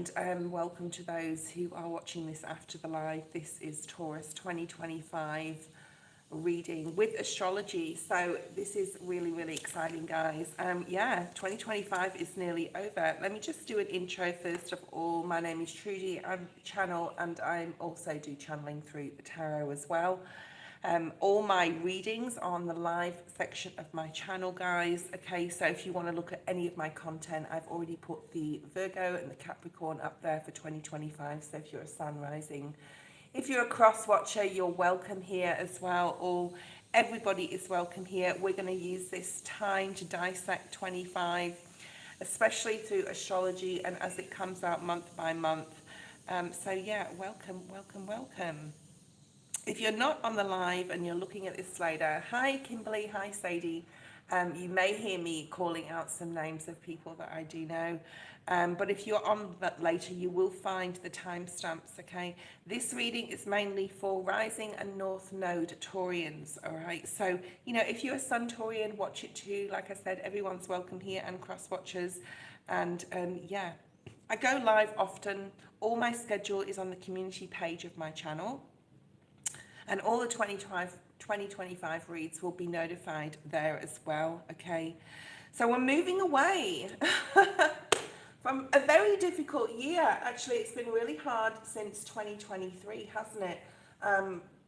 and welcome to those who are watching this after the live. This is Taurus 2025 reading with astrology. So this is really, really exciting, guys. Yeah, 2025 is nearly over. Let me just do an intro first of all. My name is Trudy. I'm channel, and I also do channeling through the tarot as well. All my readings are on the live section of my channel, guys. Okay, so if you want to look at any of my content, I've already put the Virgo and the Capricorn up there for 2025. So if you're a sun rising, if you're a cross watcher, you're welcome here as well. Everybody is welcome here. We're going to use this time to dissect 25, especially through astrology and as it comes out month by month. So yeah, welcome, welcome, welcome. If you're not on the live and you're looking at this later, hi Kimberly, hi Sadie. You may hear me calling out some names of people that I do know. But if you're on that later, you will find the timestamps, okay? This reading is mainly for rising and north node Taurians, all right? So, you know, if you're a sun Taurian, watch it too. Like I said, everyone's welcome here and cross watchers. And yeah, I go live often. All my schedule is on the community page of my channel. And all the 2025 reads will be notified there as well, okay? So we're moving away from a very difficult year. Actually, it's been really hard since 2023, hasn't it?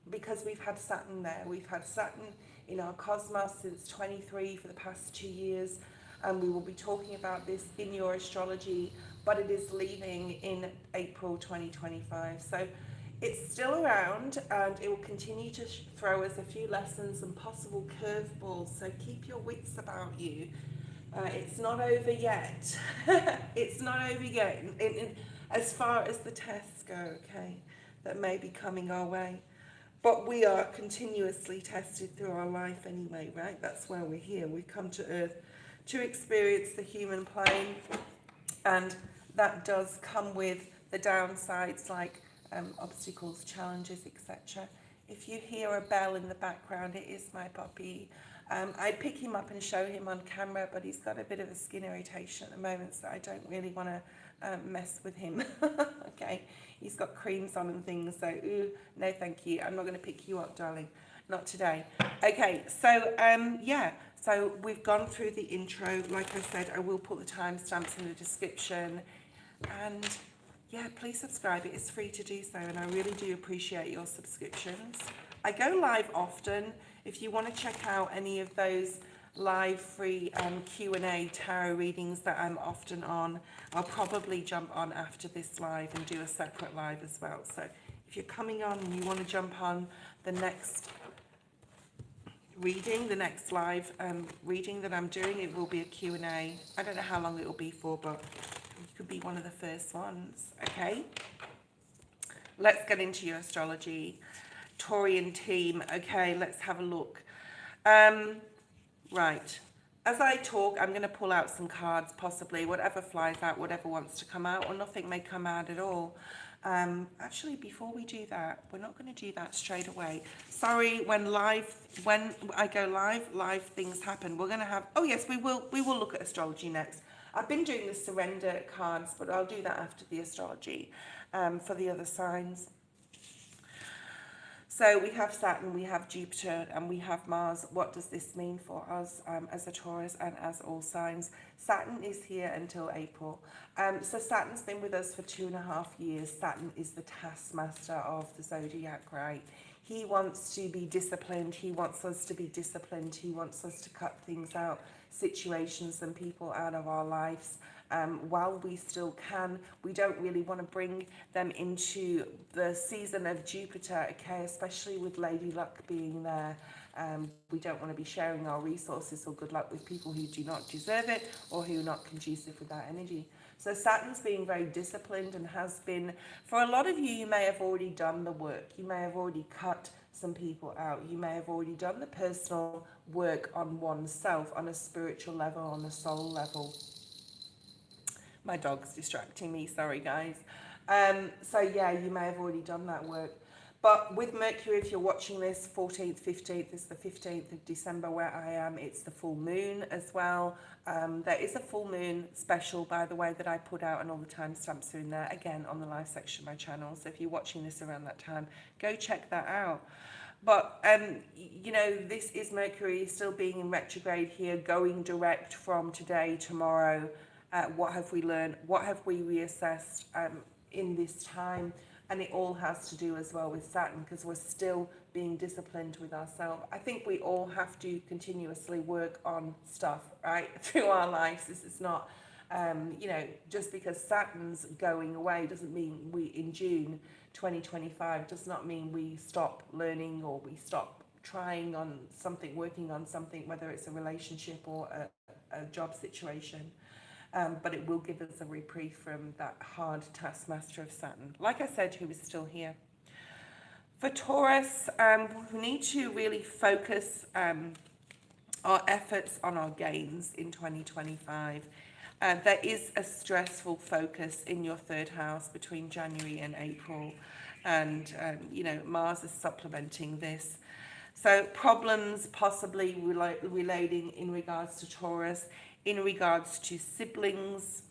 Because we've had Saturn there. We've had Saturn in our cosmos since 23 for the past 2 years. And we will be talking about this in your astrology, but it is leaving in April 2025. So it's still around, and it will continue to throw us a few lessons and possible curveballs, so keep your wits about you. It's not over yet. It's not over yet as far as the tests go, okay, that may be coming our way. But we are continuously tested through our life anyway, right? That's why we're here. We come to Earth to experience the human plane, and that does come with the downsides like obstacles, challenges, etc. If you hear a bell in the background, it is my puppy. I'd pick him up and show him on camera, but he's got a bit of a skin irritation at the moment, so I don't really want to mess with him. Okay, he's got creams on and things, so no thank you. I'm not going to pick you up, darling. Not today. Okay, so yeah, so we've gone through the intro. Like I said, I will put the timestamps in the description, and yeah, please subscribe. It is free to do so, and I really do appreciate your subscriptions. I go live often. If you want to check out any of those live free Q&A tarot readings that I'm often on, I'll probably jump on after this live and do a separate live as well. So if you're coming on and you want to jump on the next reading, the next live reading that I'm doing, it will be a Q&A. I don't know how long it will be for, but you could be one of the first ones, okay? Let's get into your astrology. Taurian team, okay, let's have a look. Right, as I talk, I'm going to pull out some cards, possibly, whatever flies out, whatever wants to come out, or nothing may come out at all. Actually, before we do that, we're not going to do that straight away. Sorry, when I go live things happen. We're going to have, oh yes, we will look at astrology next. I've been doing the surrender cards, but I'll do that after the astrology for the other signs. So we have Saturn, we have Jupiter, and we have Mars. What does this mean for us as a Taurus and as all signs? Saturn is here until April. So Saturn's been with us for 2.5 years. Saturn is the taskmaster of the zodiac, right? He wants to be disciplined. He wants us to be disciplined. He wants us to cut things out, situations and people out of our lives. While we still can, we don't really want to bring them into the season of Jupiter, okay, especially with Lady Luck being there. We don't want to be sharing our resources or good luck with people who do not deserve it or who are not conducive with that energy. So Saturn's being very disciplined and has been, for a lot of you, you may have already done the work. You may have already cut some people out. You may have already done the personal work on oneself, on a spiritual level, on a soul level. My dog's distracting me, sorry guys. So yeah, you may have already done that work. But with Mercury, if you're watching this, 14th, 15th is the 15th of December where I am. It's the full moon as well. There is a full moon special, by the way, that I put out, and all the timestamps are in there, again, on the live section of my channel. So if you're watching this around that time, go check that out. But, you know, this is Mercury still being in retrograde here, going direct from today, tomorrow. What have we learned? What have we reassessed in this time? And it all has to do as well with Saturn, because we're still being disciplined with ourselves. I think we all have to continuously work on stuff, right, through our lives. This is not, you know, just because Saturn's going away doesn't mean we, in June 2025, does not mean we stop learning or we stop trying on something, working on something, whether it's a relationship or a job situation. But it will give us a reprieve from that hard taskmaster of Saturn, like I said, who is still here. For Taurus, we need to really focus our efforts on our gains in 2025. There is a stressful focus in your third house between January and April, and you know, Mars is supplementing this. So problems possibly relating in regards to Taurus, in regards to siblings,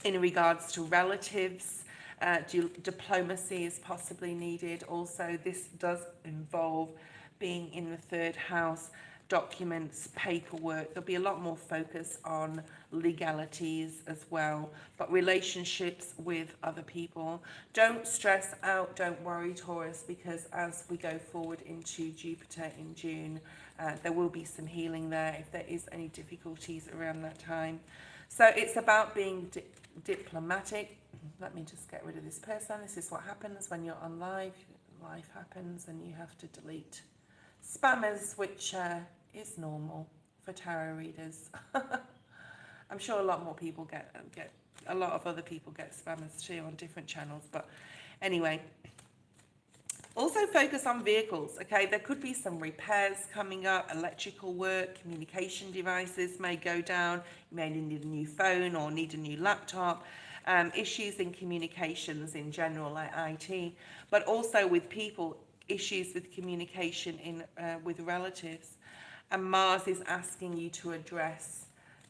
in regards to relatives, diplomacy is possibly needed. Also, this does involve being in the third house, documents, paperwork. There'll be a lot more focus on legalities as well, but relationships with other people. Don't stress out, don't worry, Taurus, because as we go forward into Jupiter in June, there will be some healing there if there is any difficulties around that time. So it's about being diplomatic. Let me just get rid of this person. This is what happens when you're on live. Life happens and you have to delete spammers, which is normal for tarot readers. I'm sure a lot more people get a lot of other people get spammers too on different channels, but anyway. Also focus on vehicles, okay? There could be some repairs coming up, electrical work, communication devices may go down, you may need a new phone or need a new laptop, issues in communications in general like IT, but also with people, issues with communication in with relatives. And Mars is asking you to address,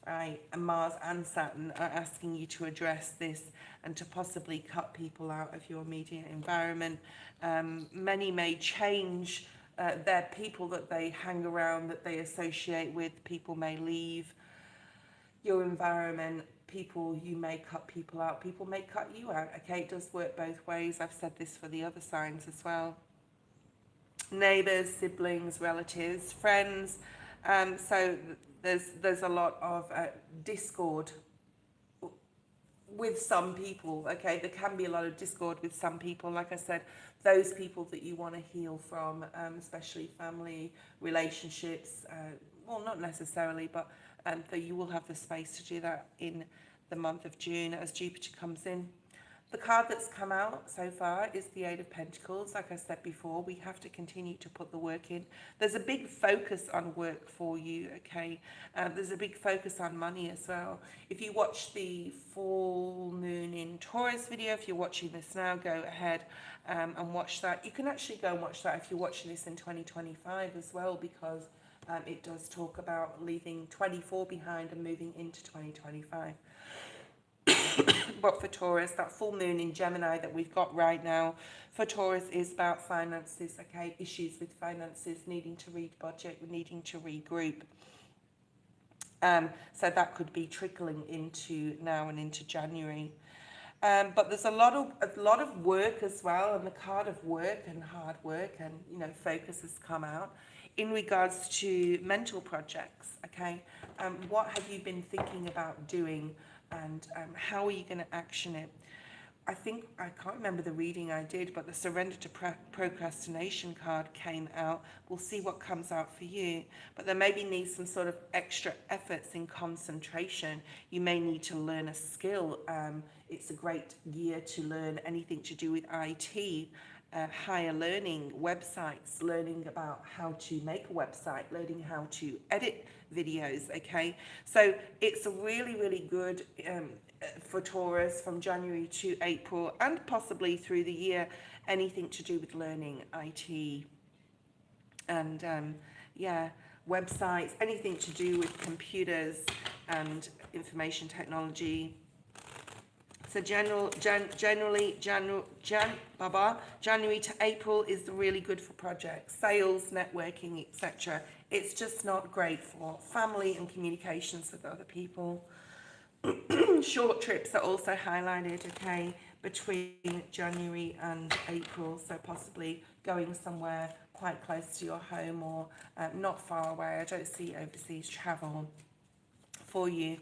right? And Mars and Saturn are asking you to address this and to possibly cut people out of your immediate environment. Many may change their people that they hang around, that they associate with. People may leave your environment. People, you may cut people out. People may cut you out. Okay, it does work both ways. I've said this for the other signs as well. Neighbours, siblings, relatives, friends. So there's a lot of discord with some people. Okay, there can be a lot of discord with some people. Like I said, those people that you want to heal from, especially family relationships. Well, not necessarily, but that you will have the space to do that in the month of June as Jupiter comes in. The card that's come out so far is the Eight of Pentacles. Like I said before, we have to continue to put the work in. There's a big focus on work for you, okay? There's a big focus on money as well. If you watch the full moon in Taurus video, if you're watching this now, go ahead and watch that. You can actually go and watch that if you're watching this in 2025 as well, because it does talk about leaving 24 behind and moving into 2025. But for Taurus, that full moon in Gemini that we've got right now for Taurus is about finances, okay? Issues with finances, needing to budget, needing to regroup. So that could be trickling into now and into January. But there's a lot of work as well, and the card of work and hard work and, you know, focus has come out in regards to mental projects, okay? What have you been thinking about doing? And how are you going to action it? I can't remember the reading I did, but the Surrender to Procrastination card came out. We'll see what comes out for you. But there maybe needs some sort of extra efforts in concentration. You may need to learn a skill. It's a great year to learn anything to do with IT, higher learning, websites, learning about how to make a website, learning how to edit videos, okay? So it's a really, really good for Taurus from January to April and possibly through the year, anything to do with learning, IT, and yeah, websites, anything to do with computers and information technology. So January to April is really good for projects, sales, networking, etc. It's just not great for family and communications with other people. Short trips are also highlighted, okay, between January and April, so possibly going somewhere quite close to your home or not far away. I don't see overseas travel for you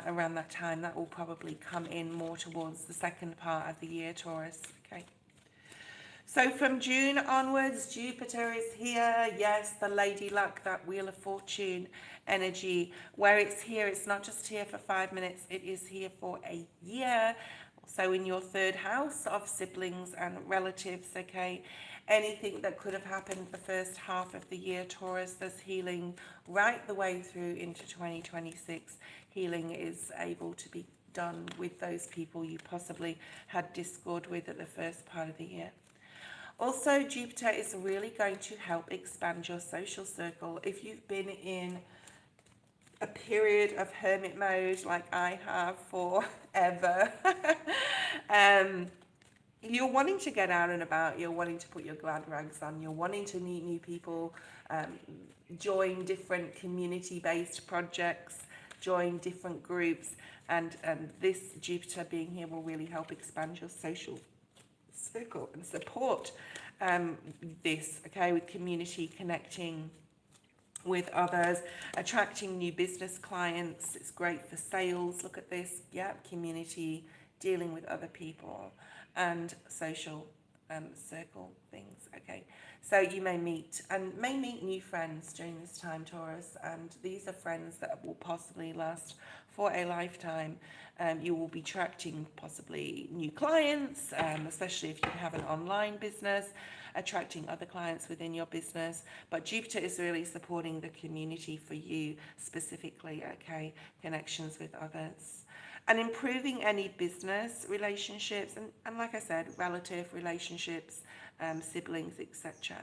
around that time. That will probably come in more towards the second part of the year, Taurus, okay. So from June onwards, Jupiter is here. Yes, the Lady Luck, that Wheel of Fortune energy. Where it's here, it's not just here for 5 minutes, it is here for a year. So in your third house of siblings and relatives, okay, anything that could have happened the first half of the year, Taurus, there's healing right the way through into 2026. Healing is able to be done with those people you possibly had discord with at the first part of the year. Also, Jupiter is really going to help expand your social circle. If you've been in a period of hermit mode like I have forever, you're wanting to get out and about, you're wanting to put your glad rags on, you're wanting to meet new people, join different community-based projects, join different groups, and this Jupiter being here will really help expand your social circle and support this, okay, with community, connecting with others, attracting new business clients. It's great for sales. Look at this, yeah, community, dealing with other people, and social circle things, okay. So you may meet new friends during this time, Taurus, and these are friends that will possibly last for a lifetime. You will be attracting possibly new clients, especially if you have an online business, attracting other clients within your business. But Jupiter is really supporting the community for you specifically, okay, connections with others. And improving any business relationships, and like I said, relative relationships, siblings, etc.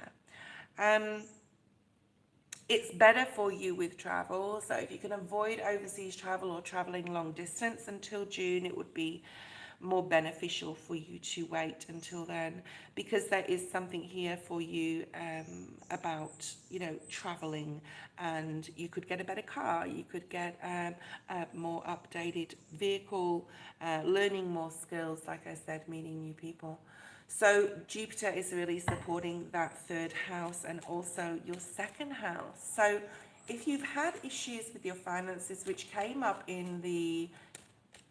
It's better for you with travel. So if you can avoid overseas travel or traveling long distance until June, it would be more beneficial for you to wait until then, because there is something here for you about, you know, traveling, and you could get a better car, you could get a more updated vehicle, learning more skills, like I said, meeting new people. So Jupiter is really supporting that third house and also your second house. So if you've had issues with your finances, which came up in the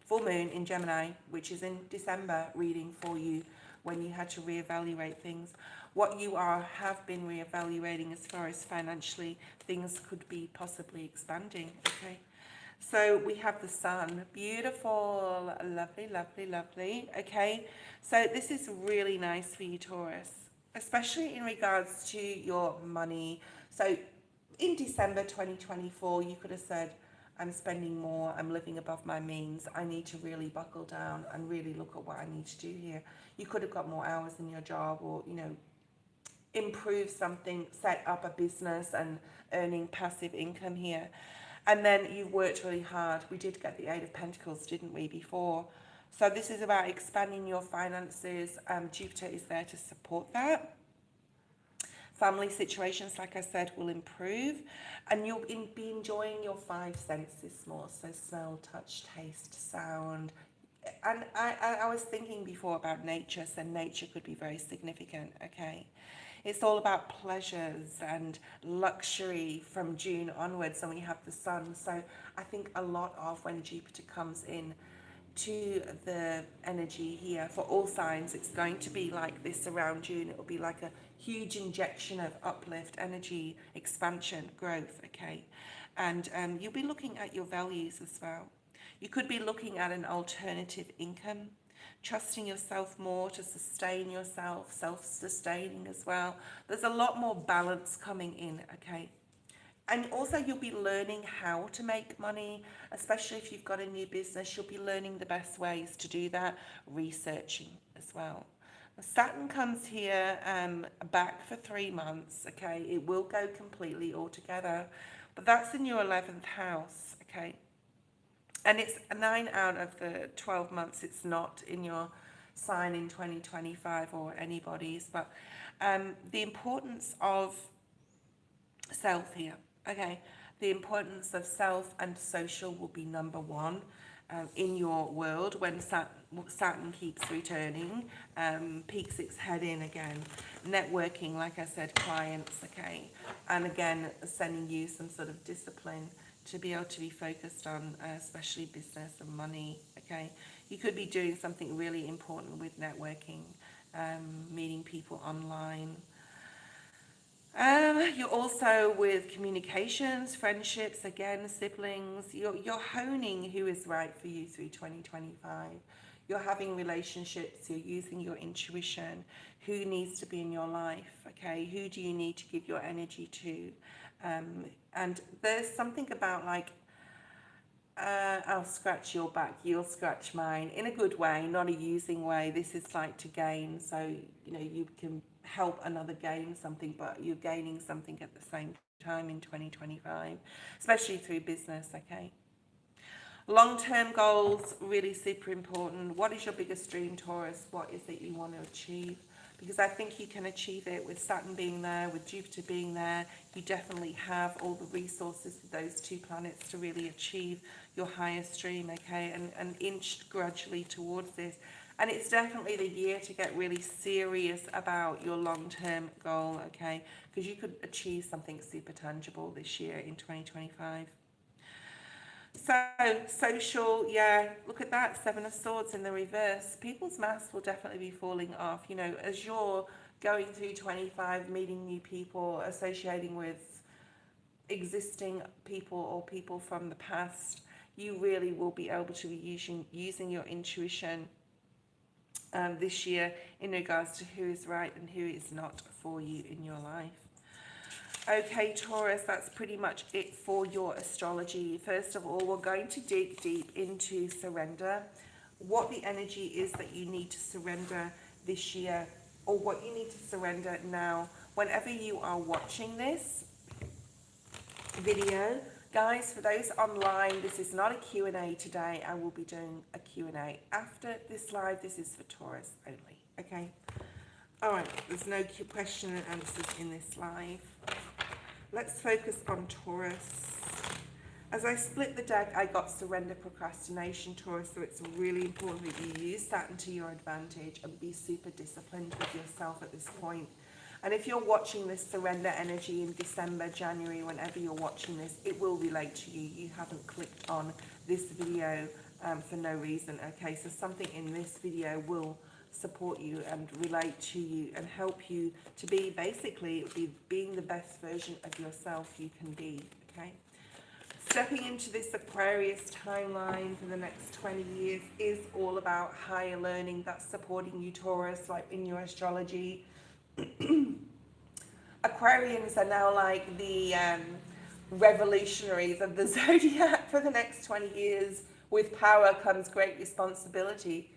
full moon in Gemini, which is in December reading for you, when you had to reevaluate things, what you have been reevaluating as far as financially, things could be possibly expanding, okay? So we have the sun, beautiful, lovely, lovely, lovely, okay? So this is really nice for you, Taurus, especially in regards to your money. So in December 2024, you could have said, I'm spending more, I'm living above my means, I need to really buckle down and really look at what I need to do here. You could have got more hours in your job, or, you know, improve something, set up a business and earning passive income here. And then you've worked really hard. We did get the Eight of Pentacles, didn't we, before? So this is about expanding your finances. Jupiter is there to support that. Family situations, like I said, will improve, and you'll be enjoying your five senses more. So smell, touch, taste, sound. And I was thinking before about nature, so nature could be very significant, okay? It's all about pleasures and luxury from June onwards, and we have the sun. So I think a lot of when Jupiter comes in to the energy here for all signs, it's going to be like this around June. It will be like a huge injection of uplift, energy, expansion, growth, okay? And you'll be looking at your values as well. You could be looking at an alternative income, trusting yourself more to sustain yourself, self-sustaining as well. There's a lot more balance coming in, okay? And also you'll be learning how to make money, especially if you've got a new business. You'll be learning the best ways to do that, researching as well. Saturn comes here back for 3 months, okay? It will go completely altogether, but that's in your 11th house, okay? And it's 9 out of the 12 months it's not in your sign in 2025 or anybody's, but the importance of self here, okay? The importance of self and social will be number one in your world when Saturn keeps returning, peeks its head in again. Networking, like I said, clients, okay? And again, sending you some sort of discipline to be able to be focused on, especially business and money, okay? You could be doing something really important with networking, meeting people online. You're also with communications, friendships, again, siblings. You're honing who is right for you through 2025. You're having relationships, you're using your intuition. Who needs to be in your life, okay? Who do you need to give your energy to? And there's something about like, I'll scratch your back, you'll scratch mine, in a good way, not a using way. This is like to gain, so you can help another gain something, but you're gaining something at the same time in 2025, especially through business, okay? Long-term goals, really super important. What is your biggest dream, Taurus? What is it you want to achieve? Because I think you can achieve it with Saturn being there, with Jupiter being there. You definitely have all the resources with those two planets to really achieve your highest dream, okay? And inch gradually towards this. And it's definitely the year to get really serious about your long-term goal, okay? Because you could achieve something super tangible this year in 2025. So, social, yeah, look at that, Seven of Swords in the reverse. People's masks will definitely be falling off. As you're going through 25, meeting new people, associating with existing people or people from the past, you really will be able to be using your intuition this year in regards to who is right and who is not for you in your life. Okay, Taurus, that's pretty much it for your astrology. First of all, we're going to dig deep into surrender, what the energy is that you need to surrender this year, or what you need to surrender now. Whenever you are watching this video, guys, for those online, this is not a Q&A today. I will be doing a Q&A after this live. This is for Taurus only, okay? All right, there's no question and answers in this live. Let's focus on Taurus. As I split the deck, I got surrender, procrastination, Taurus, so it's really important that you use Saturn to your advantage and be super disciplined with yourself at this point. And if you're watching this surrender energy in December, January, whenever you're watching this, it will relate to you. You haven't clicked on this video for no reason, okay? So something in this video will support you and relate to you and help you to be being the best version of yourself you can be, okay? Stepping into this Aquarius timeline for the next 20 years is all about higher learning. That's supporting you, Taurus, like in your astrology. Aquarians are now like the revolutionaries of the zodiac for the next 20 years. With power comes great responsibility.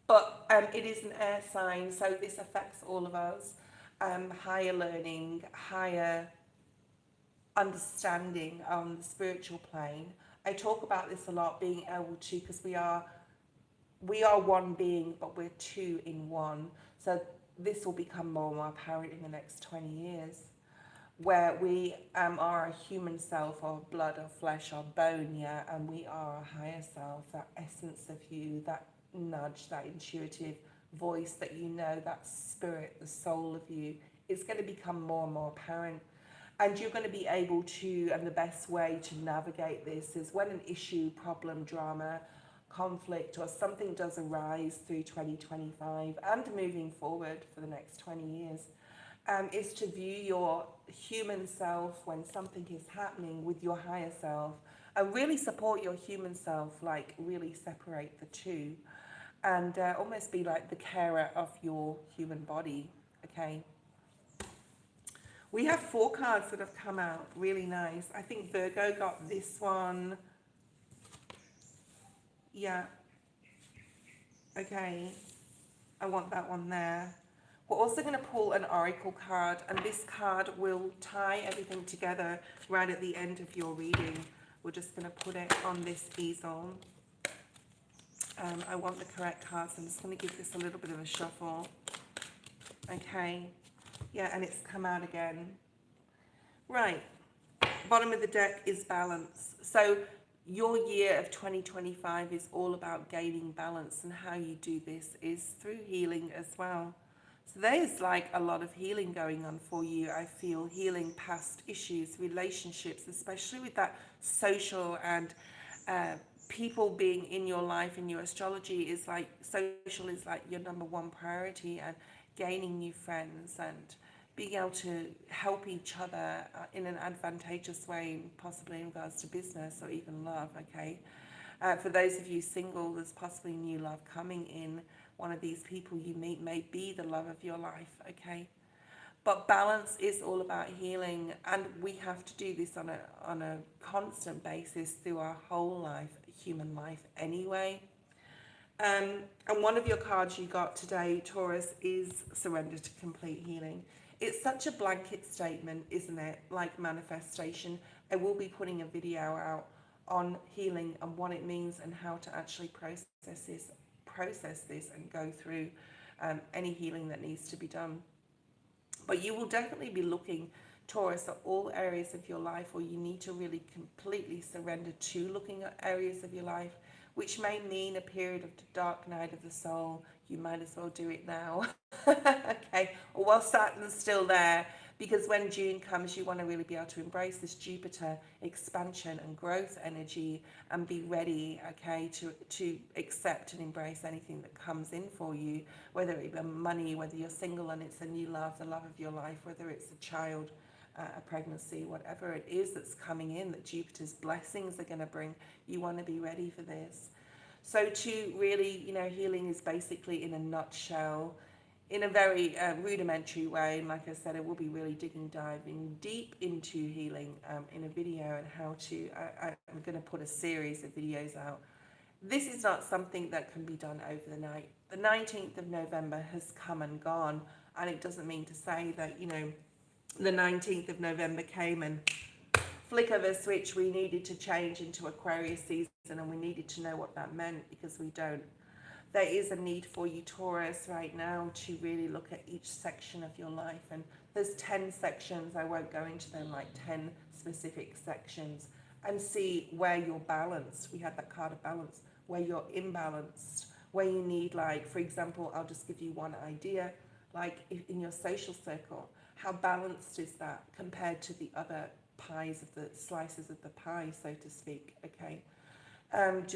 But it is an air sign, so this affects all of us. Higher learning, higher understanding on the spiritual plane. I talk about this a lot, being able to, because we are one being, but we're two in one. So this will become more and more apparent in the next 20 years, where we are a human self, or blood, or flesh, or bone, yeah, and we are a higher self, that essence of you, that nudge, that intuitive voice that that spirit, the soul of you, is going to become more and more apparent. And you're going to be able to, and the best way to navigate this is when an issue, problem, drama, conflict, or something does arise through 2025 and moving forward for the next 20 years, is to view your human self when something is happening with your higher self, and really support your human self, like really separate the two, and almost be like the carer of your human body, okay? We have 4 cards that have come out. Really nice. I think Virgo got this one. Yeah. Okay. I want that one there. We're also going to pull an oracle card, and this card will tie everything together right at the end of your reading. We're just going to put it on this easel. I want the correct cards. I'm just going to give this a little bit of a shuffle. Okay. Yeah, and it's come out again. Right. Bottom of the deck is balance. So your year of 2025 is all about gaining balance, and how you do this is through healing as well. So there's like a lot of healing going on for you. I feel healing past issues, relationships, especially with that social and people being in your life. In your astrology is like social is like your number 1 priority, and gaining new friends and being able to help each other in an advantageous way, possibly in regards to business or even love, okay? For those of you single, there's possibly new love coming in. One of these people you meet may be the love of your life, okay? But balance is all about healing, and we have to do this on a constant basis through our whole life, human life anyway. And one of your cards you got today, Taurus, is surrender to complete healing. It's such a blanket statement, isn't it? Like manifestation. I will be putting a video out on healing and what it means and how to actually process this and go through any healing that needs to be done. But you will definitely be looking, Taurus, at all areas of your life, or you need to really completely surrender to looking at areas of your life, which may mean a period of the dark night of the soul. You might as well do it now. Okay, or while Saturn's still there, because when June comes, you want to really be able to embrace this Jupiter expansion and growth energy and be ready, okay, to accept and embrace anything that comes in for you, whether it be money, whether you're single and it's a new love, the love of your life, whether it's a child, a pregnancy, whatever it is that's coming in that Jupiter's blessings are going to bring. You want to be ready for this. So to really, healing is basically, in a nutshell, in a very rudimentary way. And like I said, I will be really diving deep into healing in a video, and how to, I'm going to put a series of videos out. This is not something that can be done over the night. The 19th of November has come and gone, and it doesn't mean to say that, the 19th of November came and flick of a switch, we needed to change into Aquarius season, and we needed to know what that meant, because we don't. There is a need for you, Taurus, right now to really look at each section of your life. And there's 10 sections. I won't go into them, like 10 specific sections, and see where you're balanced. We had that card of balance, where you're imbalanced, where you need, like, for example, I'll just give you one idea, like in your social circle, how balanced is that compared to the other pies of the slices of the pie, so to speak, okay?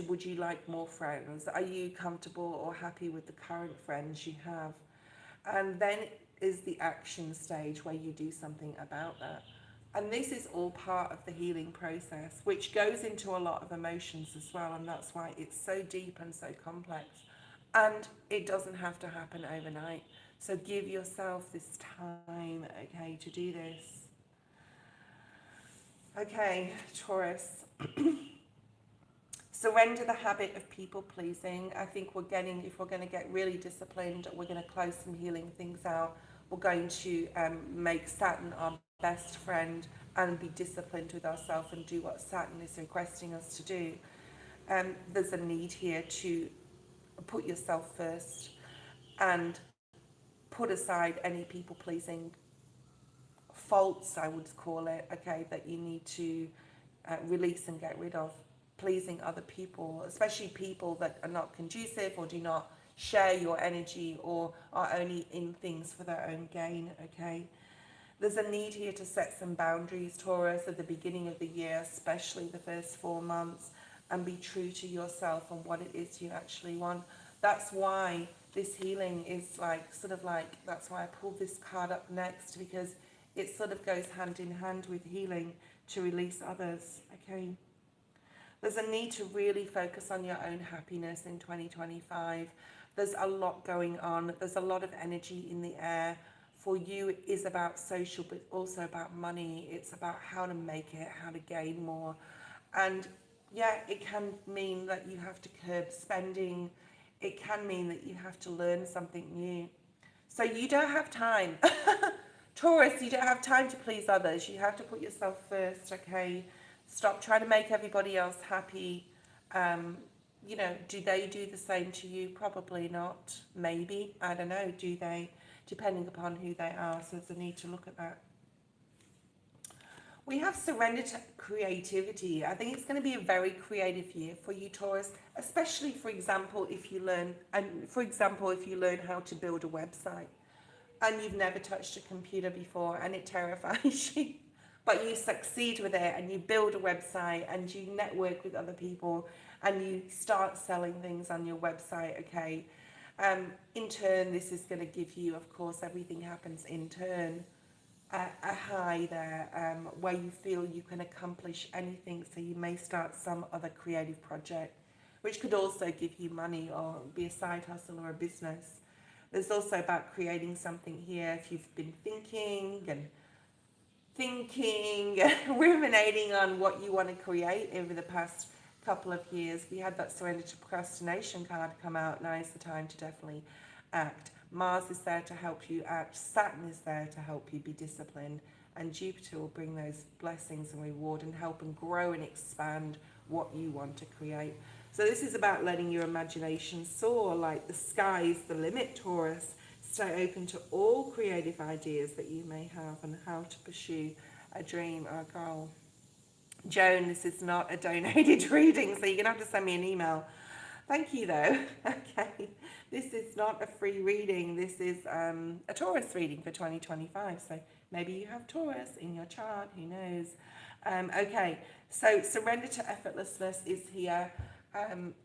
Would you like more friends? Are you comfortable or happy with the current friends you have? And then is the action stage, where you do something about that. And this is all part of the healing process, which goes into a lot of emotions as well, and that's why it's so deep and so complex. And it doesn't have to happen overnight. So give yourself this time, okay, to do this. Okay, Taurus. Surrender the habit of people pleasing. I think if we're going to get really disciplined, we're going to close some healing things out. We're going to make Saturn our best friend and be disciplined with ourselves and do what Saturn is requesting us to do. There's a need here to put yourself first and put aside any people pleasing faults, I would call it, okay, that you need to release and get rid of. Pleasing other people, especially people that are not conducive or do not share your energy or are only in things for their own gain, okay? There's a need here to set some boundaries, Taurus, at the beginning of the year, especially the first 4 months, and be true to yourself and what it is you actually want. That's why this healing is that's why I pulled this card up next, because it sort of goes hand in hand with healing to release others, okay? There's a need to really focus on your own happiness in 2025. There's a lot going on. There's a lot of energy in the air for you is about social, but also about money. It's about how to make it, how to gain more. And yeah, it can mean that you have to curb spending. It can mean that you have to learn something new. So you don't have time. Taurus, you don't have time to please others. You have to put yourself first, okay? Stop trying to make everybody else happy. Um, you know, do they do the same to you? Probably not. Maybe. I don't know. Do they? Depending upon who they are. So there's a need to look at that. We have surrender to creativity. I think it's going to be a very creative year for you, Taurus, especially, for example, if you learn how to build a website and you've never touched a computer before and it terrifies you, but you succeed with it and you build a website and you network with other people and you start selling things on your website, okay? In turn, this is going to give you, of course, everything happens in turn, a high there, where you feel you can accomplish anything. So you may start some other creative project, which could also give you money or be a side hustle or a business. There's also about creating something here. If you've been thinking, ruminating on what you want to create over the past couple of years, we had that surrender to procrastination card come out. Now is the time to definitely act. Mars is there to help you act. Saturn is there to help you be disciplined. And Jupiter will bring those blessings and reward and help and grow and expand what you want to create. So this is about letting your imagination soar, like the sky's the limit, Taurus. Stay open to all creative ideas that you may have and how to pursue a dream or a goal. Joan, this is not a donated reading, so you're going to have to send me an email. Thank you, though. Okay, this is not a free reading. This is a Taurus reading for 2025. So maybe you have Taurus in your chart. Who knows? Okay, so surrender to effortlessness is here.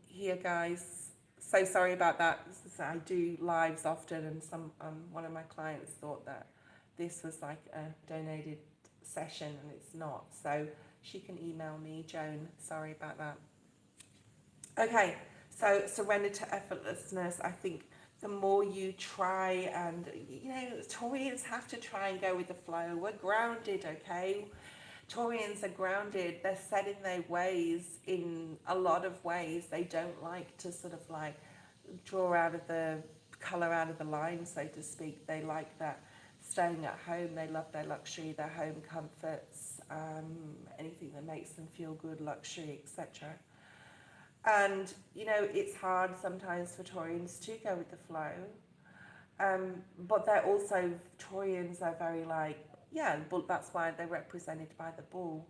Here, guys. So sorry about that. I do lives often, and one of my clients thought that this was like a donated session, and it's not. So she can email me, Joan. Sorry about that. Okay. So surrender to effortlessness. I think the more you try, and Taurians have to try and go with the flow. We're grounded, okay? Taurians are grounded. They're set in their ways in a lot of ways. They don't like to sort of like draw out of the colour out of the line, so to speak. They like that staying at home. They love their luxury, their home comforts, anything that makes them feel good, luxury, etc. And, it's hard sometimes for Taurians to go with the flow. But they're also, Taurians are very like, but that's why they're represented by the bull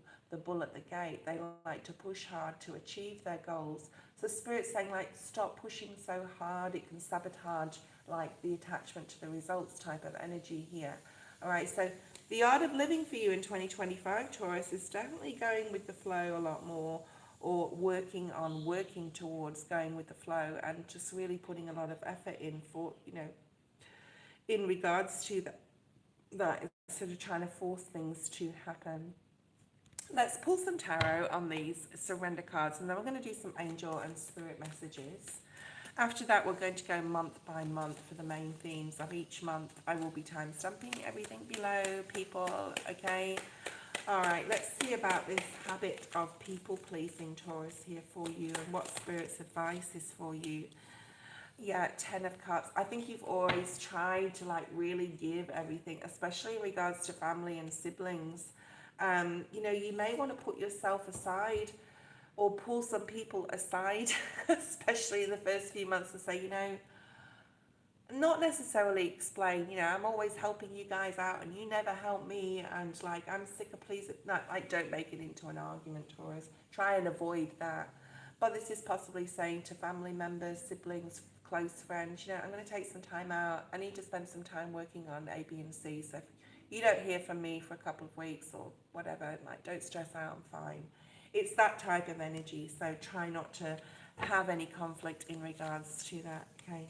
at the gate. They like to push hard to achieve their goals. So Spirit's saying, like, stop pushing so hard. It can sabotage, like, the attachment to the results type of energy here. All right, so the art of living for you in 2025, Taurus, is definitely going with the flow a lot more, or working towards going with the flow, and just really putting a lot of effort in for, in regards to that instead of trying to force things to happen. Let's pull some tarot on these surrender cards, and then we're going to do some angel and spirit messages. After that, we're going to go month by month for the main themes of each month. I will be time stamping everything below, people, okay? All right, let's see about this habit of people-pleasing, Taurus, here for you, and what Spirit's advice is for you. Yeah, 10 of Cups. I think you've always tried to, like, really give everything, especially in regards to family and siblings. You may want to put yourself aside or pull some people aside, especially in the first few months, and say, not necessarily explain, I'm always helping you guys out and you never help me, and like, I'm sick of pleasing. No, like, don't make it into an argument, Taurus. Try and avoid that. But this is possibly saying to family members, siblings, close friends, I'm going to take some time out. I need to spend some time working on A, B, and C. So if you don't hear from me for a couple of weeks or whatever, like, don't stress out, I'm fine. It's that type of energy. So try not to have any conflict in regards to that, okay?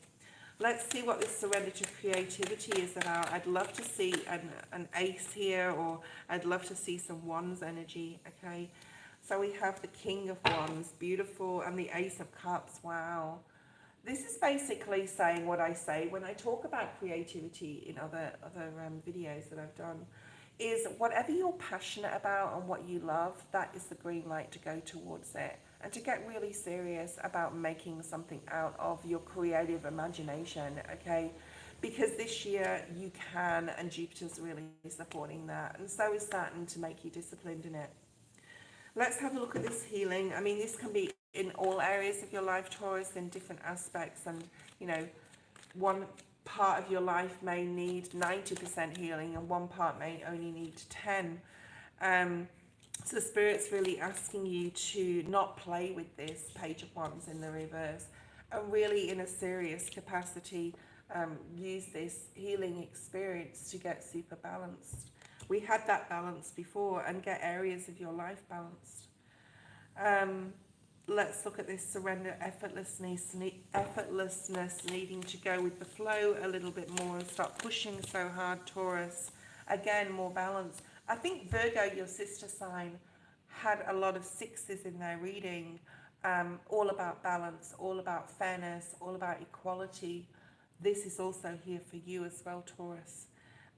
Let's see what this surrender to creativity is about. I'd love to see an ace here, or I'd love to see some wands energy, okay? So we have the King of Wands, beautiful, and the Ace of Cups, wow. This is basically saying what I say when I talk about creativity in other videos that I've done, is whatever you're passionate about and what you love, that is the green light to go towards it, and to get really serious about making something out of your creative imagination, okay? Because this year you can, and Jupiter's really supporting that, and so is Saturn to make you disciplined in it. Let's have a look at this healing. I mean, this can be in all areas of your life, Taurus, in different aspects, and you know, one part of your life may need 90% healing and one part may only need 10. So Spirit's really asking you to not play with this Page of Wands in the reverse, and really in a serious capacity use this healing experience to get super balanced. We had that balance before, and get areas of your life balanced. Let's look at this surrender, effortlessness needing to go with the flow a little bit more and stop pushing so hard, Taurus. Again, more balance. I think Virgo, your sister sign, had a lot of sixes in their reading, all about balance, all about fairness, all about equality. This is also here for you as well, Taurus.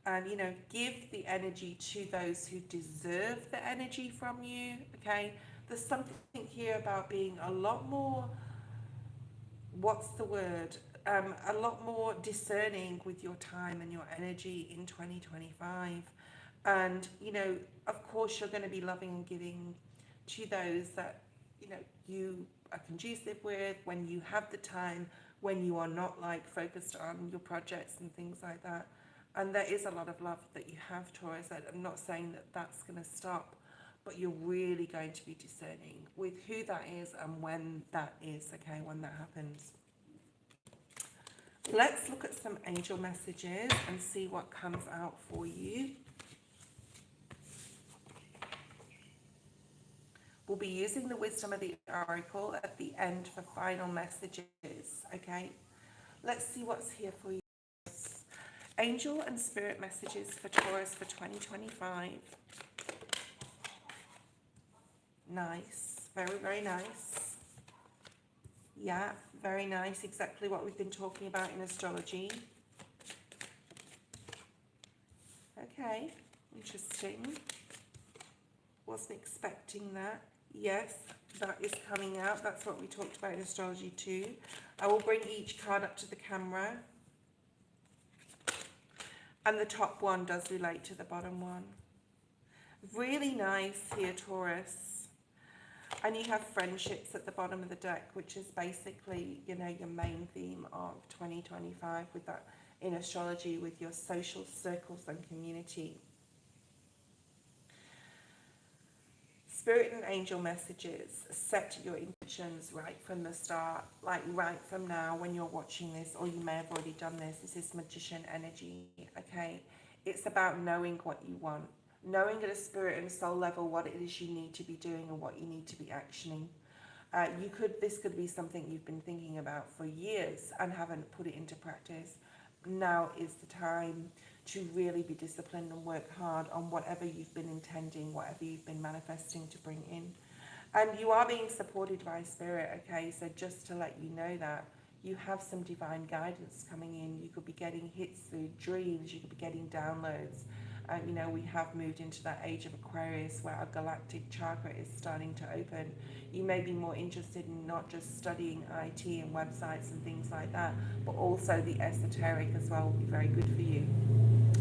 And, you know, give the energy to those who deserve the energy from you, okay? There's something here about being a lot more, what's the word? A lot more discerning with your time and your energy in 2025. And, you know, of course, you're going to be loving and giving to those that, you know, you are conducive with, when you have the time, when you are not like focused on your projects and things like that. And there is a lot of love that you have, Taurus. I'm not saying that that's going to stop, but you're really going to be discerning with who that is and when that is, okay, when that happens. Let's look at some angel messages and see what comes out for you. We'll be using the wisdom of the oracle at the end for final messages, okay? Let's see what's here for you. Angel and spirit messages for Taurus for 2025. Nice. Very, very nice. Yeah, very nice. Exactly what we've been talking about in astrology. Okay, interesting. Wasn't expecting that. Yes, that is coming out. That's what we talked about in astrology too. I will bring each card up to the camera. And the top one does relate to the bottom one. Really nice here, Taurus. And you have friendships at the bottom of the deck, which is basically, you know, your main theme of 2025 with that in astrology, with your social circles and community. Spirit and angel messages, set your intentions right from the start, like right from now when you're watching this, or you may have already done this. This is magician energy, okay? It's about knowing what you want, knowing at a spirit and soul level what it is you need to be doing and what you need to be actioning. This could be something you've been thinking about for years and haven't put it into practice. Now is the time to really be disciplined and work hard on whatever you've been intending, whatever you've been manifesting to bring in. And you are being supported by spirit, okay? So just to let you know that you have some divine guidance coming in. You could be getting hits through dreams, you could be getting downloads. You know, we have moved into that age of Aquarius where our galactic chakra is starting to open. You may be more interested in not just studying IT and websites and things like that, but also the esoteric as well will be very good for you.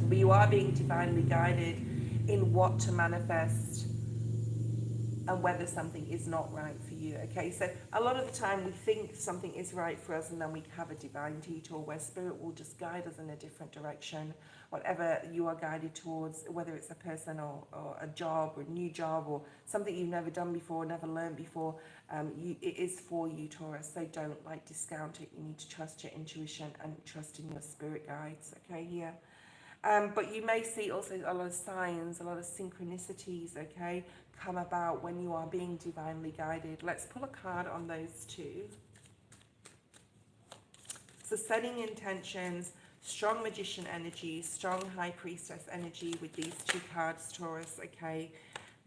But you are being divinely guided in what to manifest and whether something is not right for you, okay? So a lot of the time we think something is right for us, and then we have a divine detour where spirit will just guide us in a different direction. Whatever you are guided towards, whether it's a person or a job or a new job or something you've never done before, never learned before, it is for you, Taurus. So don't like discount it. You need to trust your intuition and trust in your spirit guides, okay, here. But you may see also a lot of signs, a lot of synchronicities, okay, come about when you are being divinely guided. Let's pull a card on those two. So setting intentions, strong magician energy, strong high priestess energy with these two cards, Taurus, okay,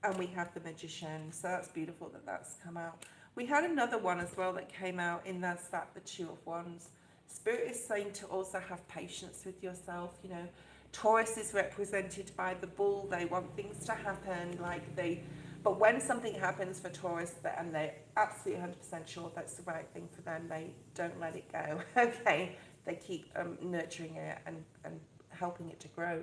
and we have the magician. So that's beautiful that that's come out. We had another one as well that came out, in that's that the Two of Wands. Spirit is saying to also have patience with yourself. You know, Taurus is represented by the bull. They want things to happen, but when something happens for Taurus and they're absolutely 100% sure that's the right thing for them, they don't let it go. Okay, they keep nurturing it and helping it to grow.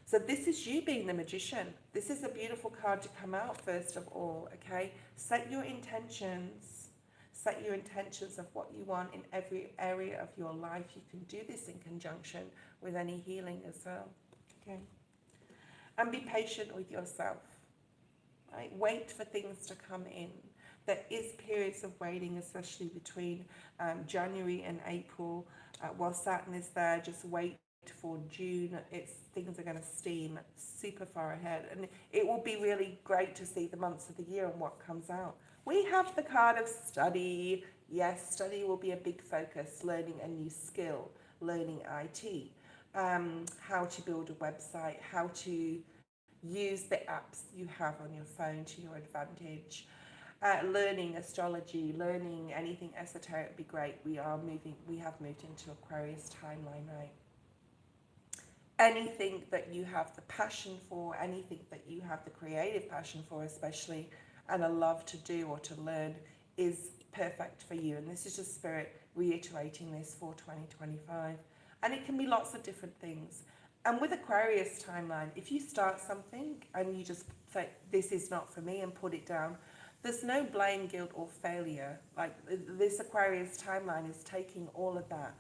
So this is you being the magician. This is a beautiful card to come out first of all, okay? Set your intentions. Set your intentions of what you want in every area of your life. You can do this in conjunction with any healing as well, okay? And be patient with yourself, right? Wait for things to come in. There is periods of waiting, especially between January and April. While Saturn is there, just wait for June. Things are going to steam super far ahead, and it will be really great to see the months of the year and what comes out. We have the card of study. Yes, study will be a big focus. Learning a new skill, learning IT, how to build a website, how to use the apps you have on your phone to your advantage. Learning astrology, learning anything esoteric would be great. We have moved into Aquarius timeline, right? Anything that you have the passion for, anything that you have the creative passion for especially, and a love to do or to learn, is perfect for you. And this is just Spirit reiterating this for 2025. And it can be lots of different things. And with Aquarius timeline, if you start something and you just say, this is not for me, and put it down, there's no blame, guilt, or failure. Like, this Aquarius timeline is taking all of that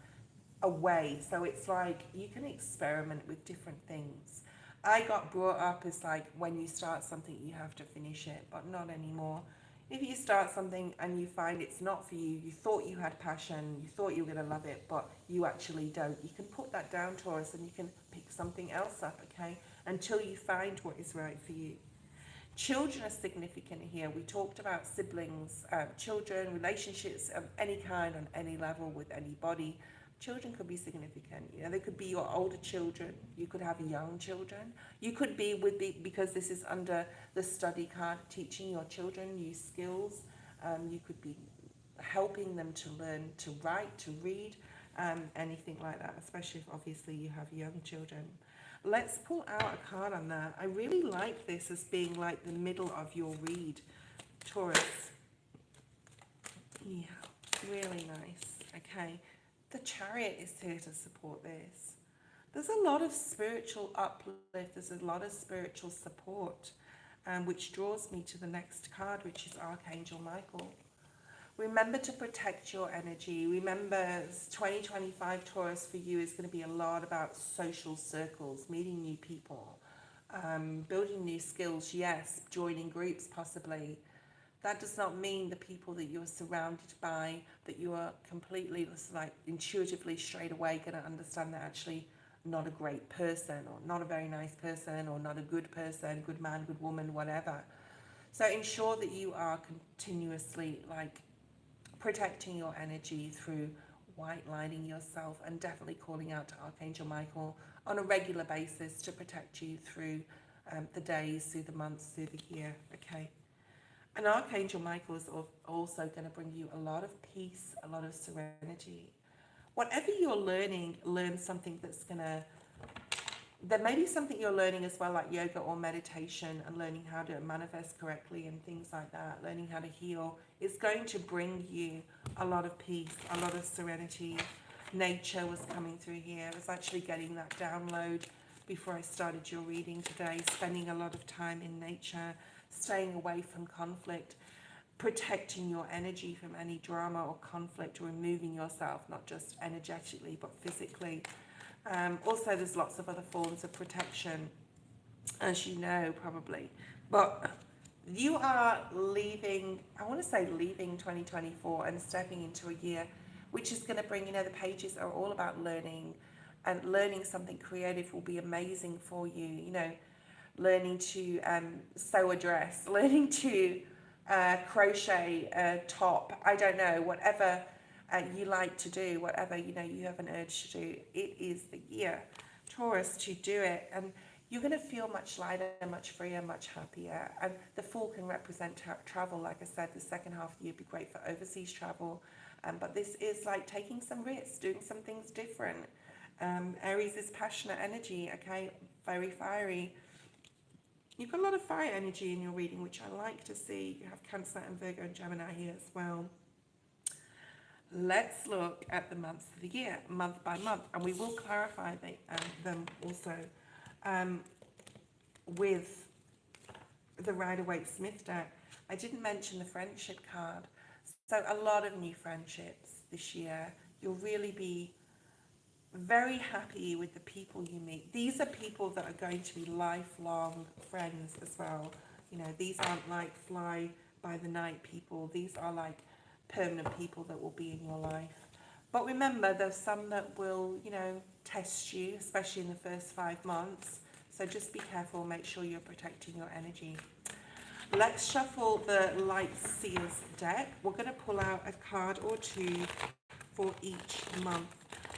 away. So it's like you can experiment with different things. I got brought up as like, when you start something you have to finish it, but not anymore. If you start something and you find it's not for you, you thought you had passion, you thought you were going to love it, but you actually don't, you can put that down, Taurus, and you can pick something else up, okay, until you find what is right for you. Children are significant here. We talked about siblings, children, relationships of any kind on any level with anybody. Children could be significant. You know, they could be your older children. You could have young children. You could be because this is under the study card, teaching your children new skills. You could be helping them to learn to write, to read, anything like that, especially if obviously you have young children. Let's pull out a card on that. I really like this as being like the middle of your read, Taurus. Yeah, really nice. Okay. The Chariot is here to support this. There's a lot of spiritual uplift, there's a lot of spiritual support, which draws me to the next card, which is Archangel Michael. Remember to protect your energy. Remember, 2025 Taurus for you is going to be a lot about social circles, meeting new people, building new skills, yes, joining groups possibly. That does not mean the people that you're surrounded by, that you are completely, like, intuitively straight away going to understand they're actually not a great person, or not a very nice person, or not a good person, good man, good woman, whatever. So ensure that you are continuously, like, protecting your energy through white lining yourself, and definitely calling out to Archangel Michael on a regular basis to protect you through the days, through the months, through the year, okay? And Archangel Michael is also going to bring you a lot of peace, a lot of serenity. Whatever you're learning, learn something that's going to... There may be something you're learning as well, like yoga or meditation, and learning how to manifest correctly and things like that, learning how to heal. It's going to bring you a lot of peace, a lot of serenity. Nature was coming through here. I was actually getting that download before I started your reading today, spending a lot of time in nature, staying away from conflict, protecting your energy from any drama or conflict, removing yourself, not just energetically, but physically. Also, there's lots of other forms of protection, as you know, probably. But you are leaving, I want to say leaving 2024 and stepping into a year which is going to bring, the pages are all about learning, and learning something creative will be amazing for you. Learning to sew a dress, learning to crochet a top, I don't know, whatever you like to do, whatever you have an urge to do, it is the year, Taurus, to do it. And you're going to feel much lighter, much freer, much happier. And the Fool can represent travel. Like I said, the second half of the year would be great for overseas travel. But this is like taking some risks, doing some things different. Aries is passionate energy, okay? Very fiery. You've got a lot of fire energy in your reading, which I like to see. You have Cancer and Virgo and Gemini here as well. Let's look at the months of the year, month by month, and we will clarify them also with the Rider-Waite-Smith deck. I didn't mention the friendship card. So a lot of new friendships this year. You'll really be very happy with the people you meet. These are people that are going to be lifelong friends as well. You know, these aren't like fly by the night people. These are like permanent people that will be in your life. But remember, there's some that will, you know, test you, especially in the first 5 months. So just be careful, make sure you're protecting your energy. Let's shuffle the Light Seers deck. We're going to pull out a card or two for each month.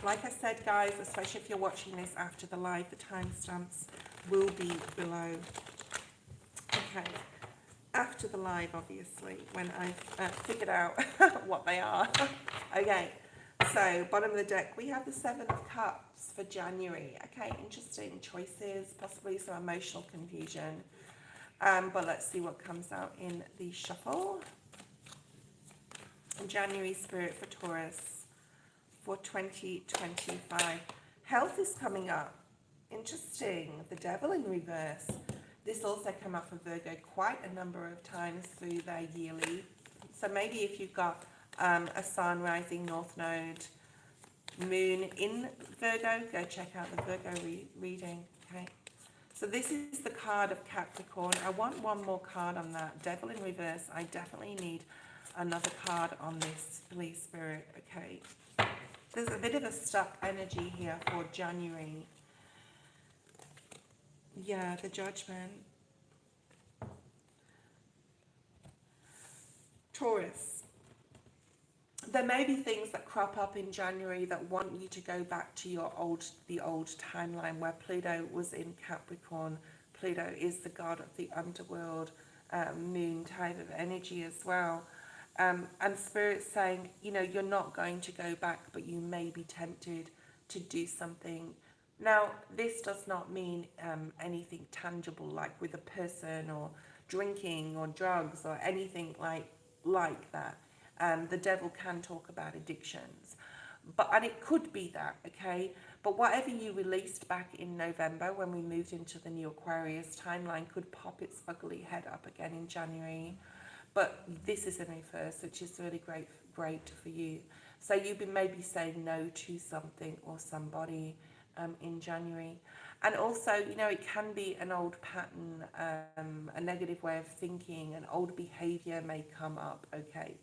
Like I said, guys, especially if you're watching this after the live, the timestamps will be below. Okay, after the live, obviously, when I've figured out what they are. Okay, so bottom of the deck, we have the Seven of Cups for January. Okay, interesting choices, possibly some emotional confusion. But let's see what comes out in the shuffle. January spirit for Taurus for 2025. Health is coming up. Interesting. The Devil in reverse. This also came up for Virgo quite a number of times through their yearly. So maybe if you've got a Sun, Rising, North Node, Moon in Virgo, go check out the Virgo reading. Okay. So this is the card of Capricorn. I want one more card on that. Devil in reverse. I definitely need another card on this, please, Spirit. Okay. There's a bit of a stuck energy here for January. Yeah, the Judgment. Taurus. There may be things that crop up in January that want you to go back to the old timeline where Pluto was in Capricorn. Pluto is the god of the underworld, moon type of energy as well. And Spirit's saying, you know, you're not going to go back, but you may be tempted to do something. Now, this does not mean anything tangible, like with a person or drinking or drugs or anything like that. The devil can talk about addictions, and it could be that, okay? But whatever you released back in November when we moved into the new Aquarius timeline could pop its ugly head up again in January. But this is in reverse, which is really great for you. So you've been maybe saying no to something or somebody in January. And also, you know, it can be an old pattern, a negative way of thinking, an old behavior may come up, okay?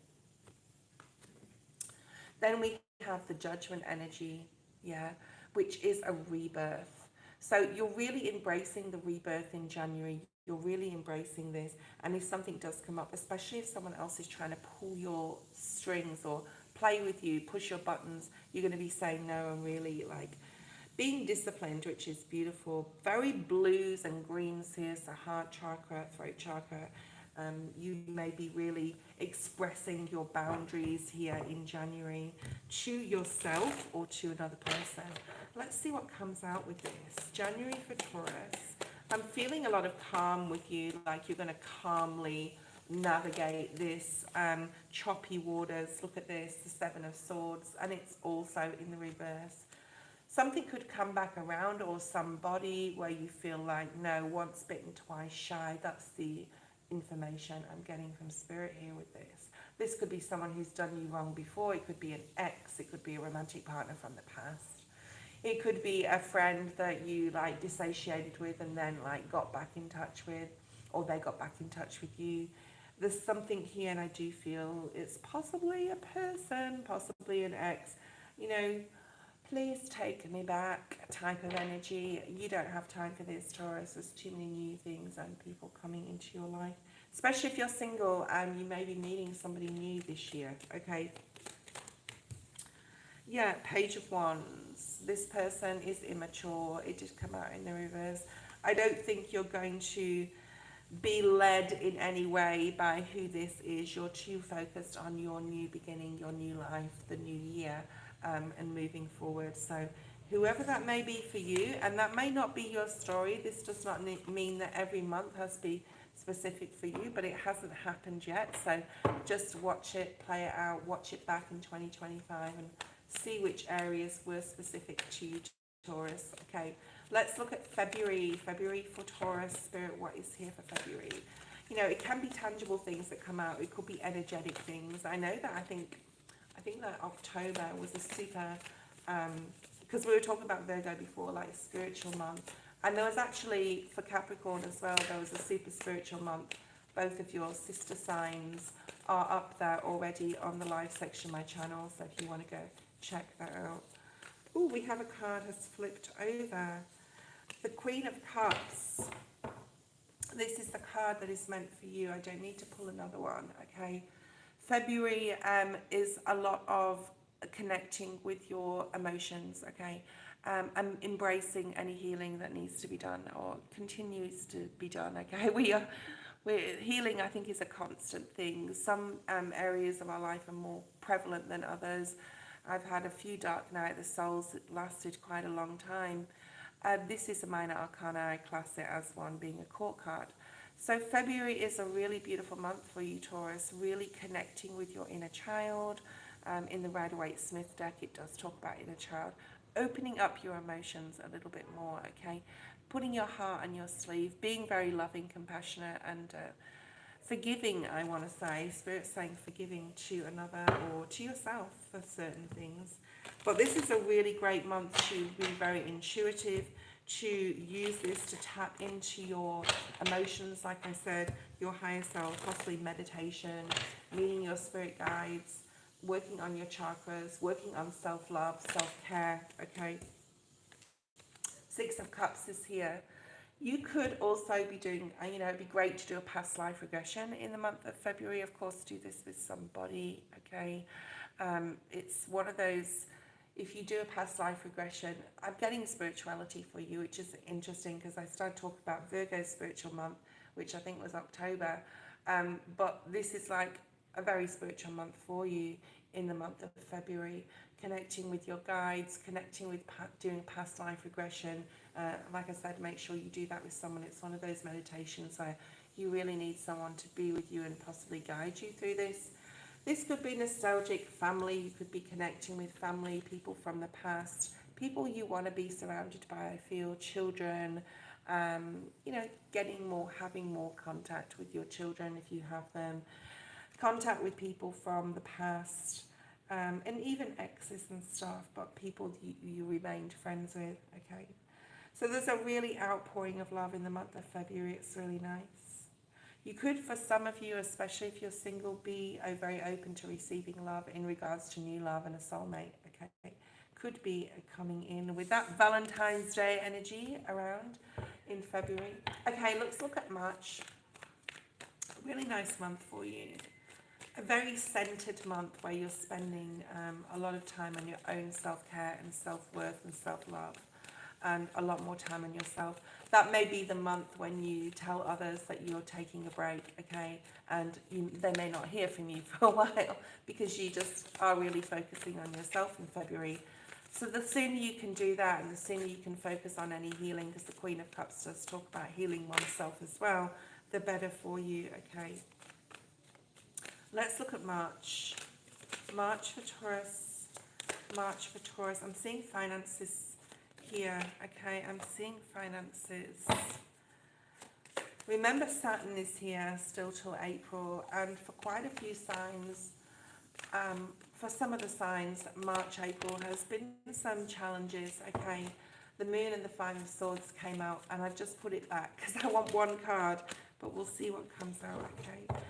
Then we have the Judgment energy, yeah, which is a rebirth. So you're really embracing the rebirth in January. You're really embracing this. And if something does come up, especially if someone else is trying to pull your strings or play with you, push your buttons, you're going to be saying no and really like being disciplined, which is beautiful. Very blues and greens here, so heart chakra, throat chakra. You may be really expressing your boundaries here in January to yourself or to another person. Let's see what comes out with this. January for Taurus. I'm feeling a lot of calm with you, like you're going to calmly navigate this choppy waters. Look at this, the Seven of Swords, and it's also in the reverse. Something could come back around, or somebody where you feel like, no, once bitten, twice shy. That's the information I'm getting from Spirit here with this. This could be someone who's done you wrong before. It could be an ex. It could be a romantic partner from the past. It could be a friend that you like dissociated with and then like got back in touch with, or they got back in touch with you. There's something here, and I do feel it's possibly a person, possibly an ex. You know, please take me back type of energy. You don't have time for this, Taurus. There's too many new things and people coming into your life. Especially if you're single and you may be meeting somebody new this year, okay? Yeah, Page of Wands. This person is immature. It did come out in the reverse. I don't think you're going to be led in any way by who this is. You're too focused on your new beginning, your new life, the new year, and moving forward. So whoever that may be for you, and that may not be your story. This does not mean that every month has to be specific for you, but it hasn't happened yet. So just watch it, play it out, watch it back in 2025 and see which areas were specific to you, Taurus. Okay, let's look at February. February for Taurus, Spirit, what is here for February? You know, it can be tangible things that come out. It could be energetic things. I know that I think that October was a super, because we were talking about Virgo before, like spiritual month. And there was actually, for Capricorn as well, there was a super spiritual month. Both of your sister signs are up there already on the live section of my channel. So if you want to go check that out. Oh, we have a card has flipped over. The Queen of Cups. This is the card that is meant for you. I don't need to pull another one, okay? February is a lot of connecting with your emotions, okay? And embracing any healing that needs to be done or continues to be done, okay? We're healing, I think, is a constant thing. Some areas of our life are more prevalent than others. I've had a few dark night of the souls that lasted quite a long time. This is a minor arcana. I class it as one, being a court card. So February is a really beautiful month for you, Taurus, really connecting with your inner child. In the Rider-Waite-Smith deck, it does talk about inner child. Opening up your emotions a little bit more, okay? Putting your heart on your sleeve, being very loving, compassionate, and forgiving, I want to say. Spirit saying forgiving to another or to yourself for certain things. But this is a really great month to be very intuitive, to use this to tap into your emotions, like I said, your higher self, possibly meditation, meeting your spirit guides, working on your chakras, working on self-love, self-care, okay? Six of Cups is here. You could also be doing, you know, it'd be great to do a past life regression in the month of February. Of course, do this with somebody, okay? It's one of those, if you do a past life regression, I'm getting spirituality for you, which is interesting because I started talking about Virgo's spiritual month, which I think was October. But this is like a very spiritual month for you in the month of February, connecting with your guides, connecting with doing past life regression. Like I said, make sure you do that with someone. It's one of those meditations where you really need someone to be with you and possibly guide you through this. This could be nostalgic family. You could be connecting with family, people from the past, people you want to be surrounded by, I feel, children, you know, having more contact with your children if you have them, contact with people from the past, and even exes and stuff, but people you remained friends with, okay? So there's a really outpouring of love in the month of February. It's really nice. You could, for some of you, especially if you're single, be very open to receiving love in regards to new love and a soulmate, okay? Could be coming in with that Valentine's Day energy around in February. Okay, let's look at March. Really nice month for you. A very centered month where you're spending a lot of time on your own self-care and self-worth and self-love, and a lot more time on yourself. That may be the month when you tell others that you're taking a break, okay? And they may not hear from you for a while because you just are really focusing on yourself in February. So the sooner you can do that and the sooner you can focus on any healing, because the Queen of Cups does talk about healing oneself as well, the better for you, okay? Let's look at March. March for Taurus. March for Taurus. I'm seeing finances here, okay? I'm seeing finances. Remember, Saturn is here still till April, and for quite a few signs, for some of the signs, March, April has been some challenges, okay? The Moon and the Five of Swords came out, and I've just put it back because I want one card, but we'll see what comes out, okay?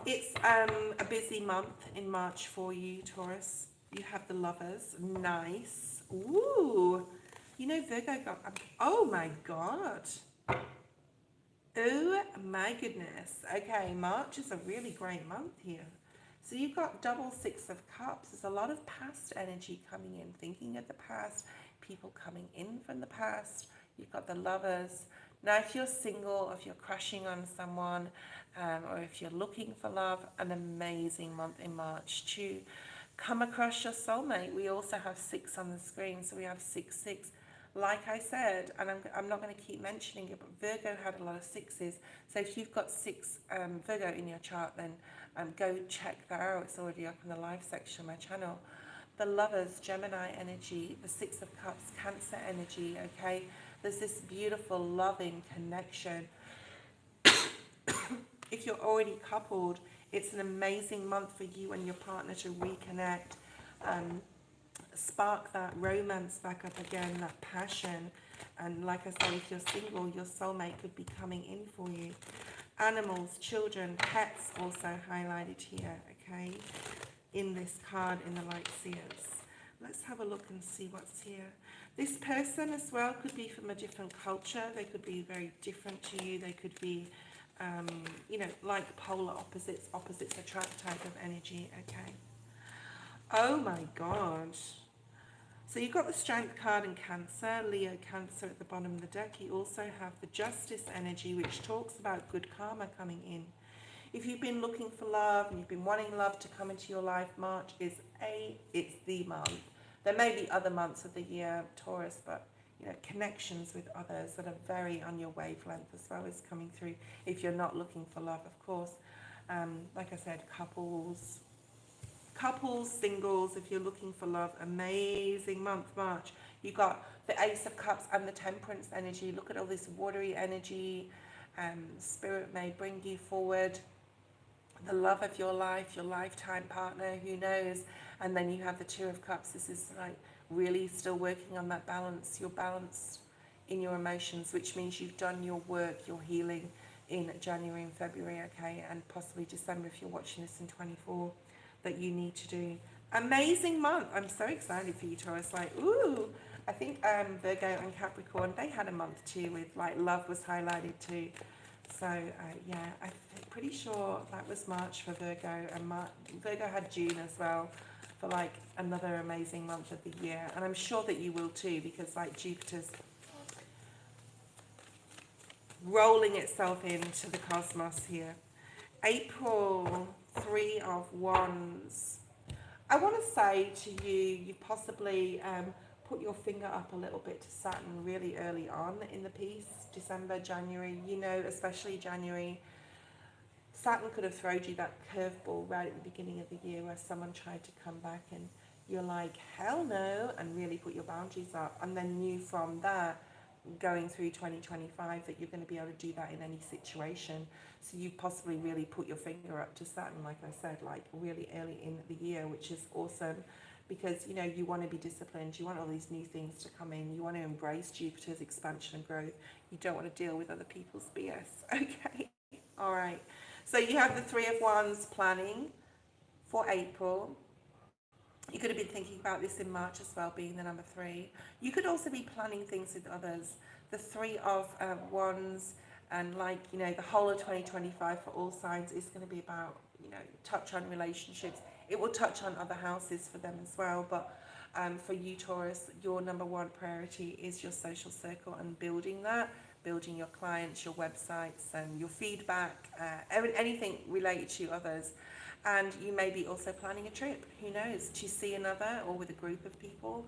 It's a busy month in March for you, Taurus. You have the Lovers. Nice. Ooh. You know, Virgo got... Oh, my God. Oh, my goodness. Okay, March is a really great month here. So you've got double Six of Cups. There's a lot of past energy coming in, thinking of the past, people coming in from the past. You've got the Lovers, Now, if you're single, or if you're crushing on someone, or if you're looking for love, an amazing month in March to come across your soulmate. We also have 6 on the screen, so we have 6. Like I said, and I'm not going to keep mentioning it, but Virgo had a lot of 6s. So if you've got 6 Virgo in your chart, then go check that out. It's already up in the live section of my channel. The Lovers, Gemini energy, the 6 of Cups, Cancer energy, okay? There's this beautiful, loving connection. If you're already coupled, it's an amazing month for you and your partner to reconnect, spark that romance back up again, that passion. And like I said, if you're single, your soulmate could be coming in for you. Animals, children, pets also highlighted here, okay, in this card in the Light Seers. Let's have a look and see what's here. This person as well could be from a different culture. They could be very different to you. They could be, you know, like polar opposites, opposites attract type of energy, okay. Oh my God. So you've got the Strength card in Cancer, Leo Cancer at the bottom of the deck. You also have the Justice energy, which talks about good karma coming in. If you've been looking for love and you've been wanting love to come into your life, March is it's the month. There may be other months of the year, Taurus, but you know, connections with others that are very on your wavelength as well is coming through. If you're not looking for love, of course. Like I said, couples, singles, if you're looking for love, amazing month, March. You got the Ace of Cups and the Temperance energy. Look at all this watery energy. Spirit may bring you forward the love of your life, your lifetime partner, who knows. And then you have the Two of Cups. This is like really still working on that balance. You're balanced in your emotions, which means you've done your work, your healing in January and February, okay, and possibly December if you're watching this in 24, that you need to do. Amazing month. I'm so excited for you, Taurus. Like, ooh, I think Virgo and Capricorn, they had a month too with like love was highlighted too. So yeah, I'm pretty sure that was March for Virgo, and Virgo had June as well for like another amazing month of the year. And I'm sure that you will too, because like Jupiter's rolling itself into the cosmos here. April, 3 of Wands. I want to say to you, you possibly put your finger up a little bit to Saturn really early on in the piece, December, January, you know, especially January. Saturn could have thrown you that curveball right at the beginning of the year where someone tried to come back and you're like, hell no, and really put your boundaries up, and then knew from that, going through 2025, that you're going to be able to do that in any situation. So you possibly really put your finger up to Saturn, like I said, like really early in the year, which is awesome, because you know you want to be disciplined, you want all these new things to come in, you want to embrace Jupiter's expansion and growth, you don't want to deal with other people's BS. Okay, all right, so you have the 3 of Wands planning for April. You could have been thinking about this in March as well, being the number 3. You could also be planning things with others. The 3 of Wands, and like, you know, the whole of 2025 for all signs is going to be about, you know, touch on relationships. It will touch on other houses for them as well. But for you, Taurus, your number 1 priority is your social circle and building that, building your clients, your websites, and your feedback, anything related to others. And you may be also planning a trip, who knows, to see another or with a group of people,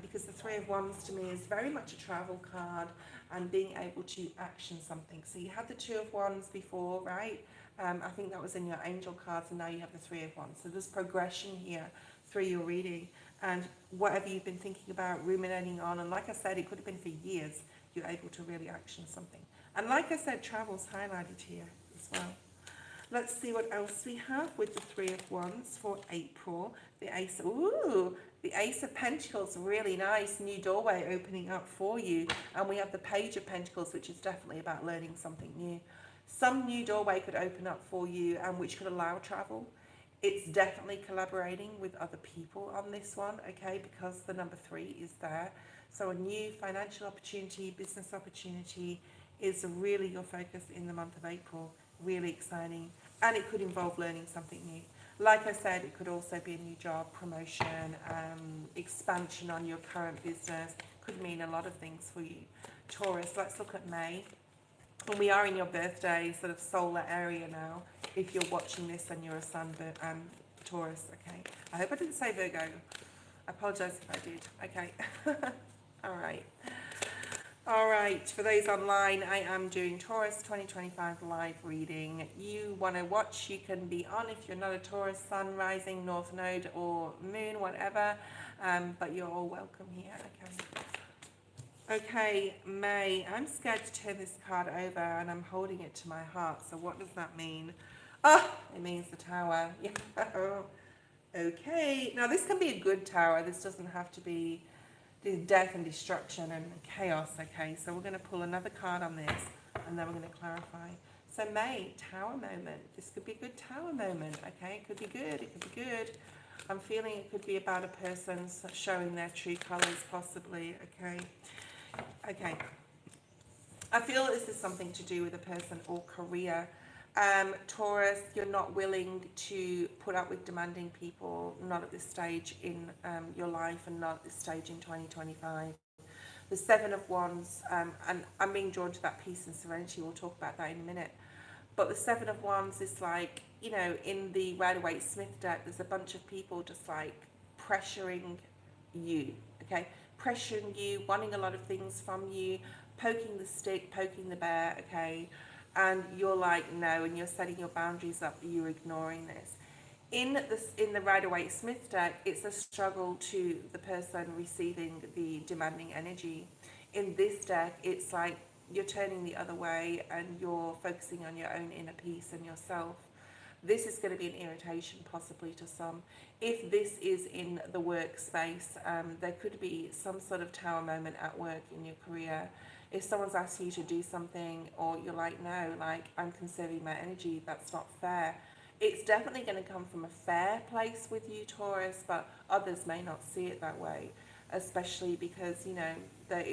because the 3 of Wands to me is very much a travel card and being able to action something. So you had the 2 of Wands before, right? I think that was in your angel cards, and now you have the 3 of Wands. So there's progression here through your reading, and whatever you've been thinking about, ruminating on, and like I said, it could have been for years, you're able to really action something. And like I said, travel's highlighted here as well. Let's see what else we have with the 3 of Wands for April. The Ace, ooh, the Ace of Pentacles, really nice, new doorway opening up for you. And we have the Page of Pentacles, which is definitely about learning something new. Some new doorway could open up for you, and which could allow travel. It's definitely collaborating with other people on this one, okay, because the number 3 is there. So a new financial opportunity, business opportunity is really your focus in the month of April. Really exciting, and it could involve learning something new. Like I said, it could also be a new job, promotion, expansion on your current business. Could mean a lot of things for you, Taurus. Let's look at May. And we are in your birthday sort of solar area now, if you're watching this and you're a sun, Taurus, okay? I hope I didn't say Virgo. I apologise if I did. Okay. All right. All right, for those online, I am doing Taurus 2025 live reading. You want to watch, you can be on if you're not a Taurus, sun, rising, north node, or moon, whatever. But you're all welcome here. Okay. Okay, May. I'm scared to turn this card over, and I'm holding it to my heart. So what does that mean? Oh, it means the Tower. Yeah. Okay. Now this can be a good Tower. This doesn't have to be death and destruction and chaos. Okay, so we're going to pull another card on this, and then we're going to clarify. So May, Tower moment. This could be a good Tower moment. Okay, it could be good. It could be good. I'm feeling it could be about a person showing their true colors, possibly. Okay. Okay. I feel this is something to do with a person or career. Taurus, you're not willing to put up with demanding people, not at this stage in your life and not at this stage in 2025. The Seven of Wands, and I'm being drawn to that peace and serenity. We'll talk about that in a minute. But the Seven of Wands is like, you know, in the Rider-Waite-Smith deck, there's a bunch of people just like pressuring you, okay? Pressuring you, wanting a lot of things from you, poking the stick, poking the bear, okay? And you're like, no, and you're setting your boundaries up, you're ignoring this. In the Rider-Waite-Smith deck, it's a struggle to the person receiving the demanding energy. In this deck, it's like you're turning the other way and you're focusing on your own inner peace and yourself. This is going to be an irritation possibly to some. If this is in the workspace, there could be some sort of Tower moment at work in your career. If someone's asking you to do something or you're like, no, like I'm conserving my energy, that's not fair. It's definitely going to come from a fair place with you, Taurus, but others may not see it that way, especially because, you know, it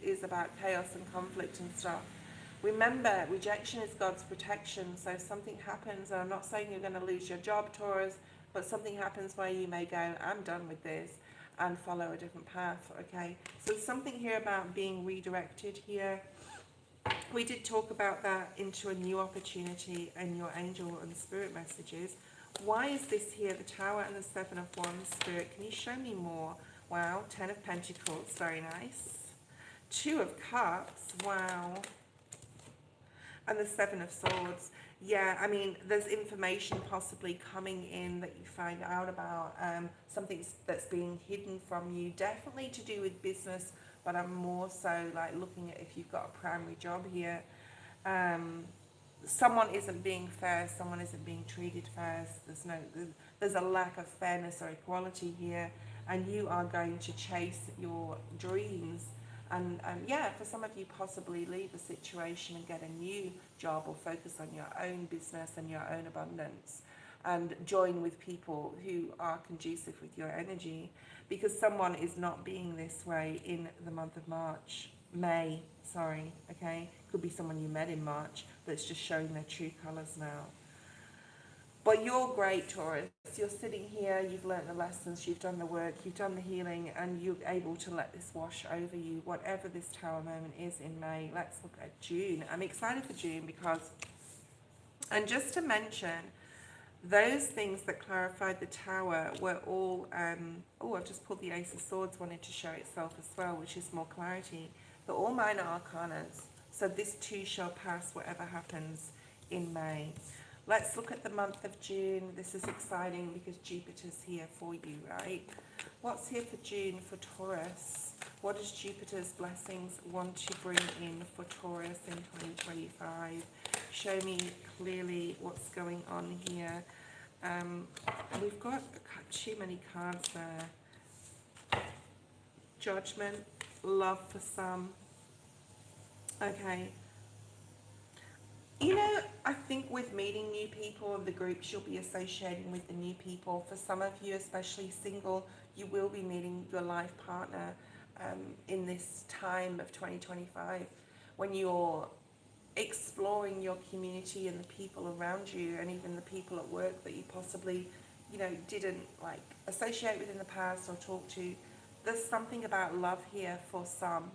is about chaos and conflict and stuff. Remember, rejection is God's protection. So if something happens, and I'm not saying you're going to lose your job, Taurus, but something happens where you may go, I'm done with this, and follow a different path, okay? So something here about being redirected here. We did talk about that into a new opportunity and your angel and spirit messages. Why is this here, the Tower and the Seven of Wands, Spirit? Can you show me more? Wow, 10 of Pentacles, very nice. 2 of Cups, wow. And the Seven of Swords. Yeah, I mean, there's information possibly coming in that you find out about, something that's being hidden from you, definitely to do with business, but I'm more so like looking at if you've got a primary job here. Someone isn't being fair, someone isn't being treated fair, there's a lack of fairness or equality here, and you are going to chase your dreams. And yeah, for some of you, possibly leave a situation and get a new job or focus on your own business and your own abundance and join with people who are conducive with your energy, because someone is not being this way in the month of May, sorry, okay? Could be someone you met in March that's just showing their true colors now. But you're great, Taurus. You're sitting here, you've learnt the lessons, you've done the work, you've done the healing, and you're able to let this wash over you, whatever this Tower moment is in May. Let's look at June. I'm excited for June because, and just to mention, those things that clarified the Tower were all, I've just pulled the Ace of Swords, wanted to show itself as well, which is more clarity. They're all minor arcanas. So this too shall pass, whatever happens in May. Let's look at the month of June. This is exciting because Jupiter's here for you, right? What's here for June for Taurus? What does Jupiter's blessings want to bring in for Taurus in 2025? Show me clearly what's going on here. We've got too many cards there. Judgment, love for some. Okay. You know, I think with meeting new people, the groups you'll be associating with the new people, for some of you, especially single, you will be meeting your life partner in this time of 2025 when you're exploring your community and the people around you and even the people at work that you possibly, you know, didn't like associate with in the past or talk to. There's something about love here for some.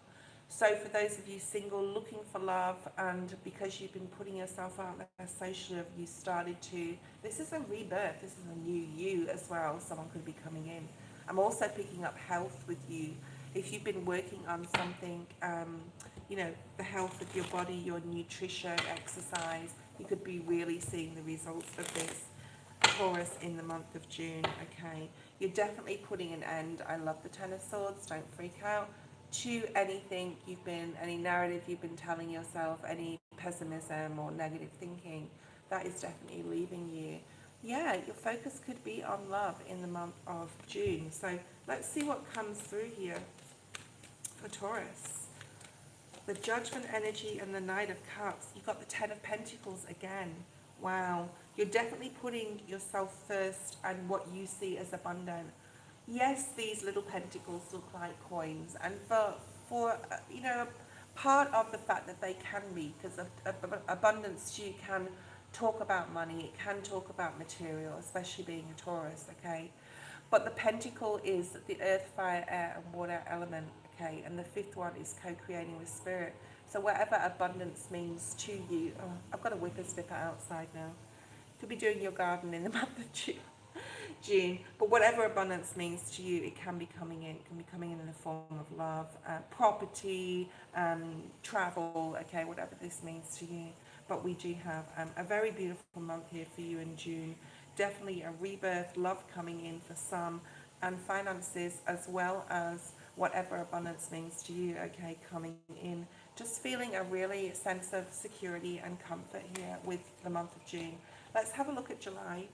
So for those of you single looking for love, and because you've been putting yourself out there socially, you started to, this is a rebirth, this is a new you as well, someone could be coming in. I'm also picking up health with you. If you've been working on something, you know, the health of your body, your nutrition, exercise, you could be really seeing the results of this, Taurus, in the month of June. Okay, you're definitely putting an end, I love the Ten of Swords, don't freak out, to anything you've been, any narrative you've been telling yourself, any pessimism or negative thinking, that is definitely leaving you. Yeah, your focus could be on love in the month of June. So let's see what comes through here for Taurus. The Judgment energy and the Knight of Cups. You've got the Ten of Pentacles again. Wow. You're definitely putting yourself first and what you see as abundant. Yes, these little pentacles look like coins, and for you know, part of the fact that they can be, because abundance too can talk about money, it can talk about material, especially being a Taurus, okay? But the pentacle is the earth, fire, air, and water element, okay? And the fifth one is co-creating with spirit. So whatever abundance means to you, oh, I've got a whipper snipper outside now. Could be doing your garden in the month of June, but whatever abundance means to you, it can be coming in. It can be coming in the form of love, property, travel, okay, whatever this means to you. But we do have a very beautiful month here for you in June. Definitely a rebirth, love coming in for some, and finances, as well as whatever abundance means to you, okay, coming in. Just feeling a really sense of security and comfort here with the month of June. Let's have a look at July.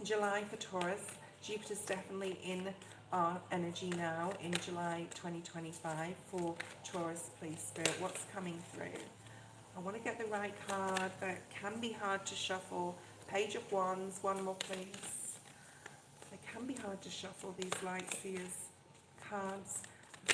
July for Taurus. Jupiter's definitely in our energy now in July 2025 for Taurus. Please, Spirit, what's coming through? I want to get the right card. That can be hard to shuffle. Page of Wands, one more please. They can be hard to shuffle, these light seers cards.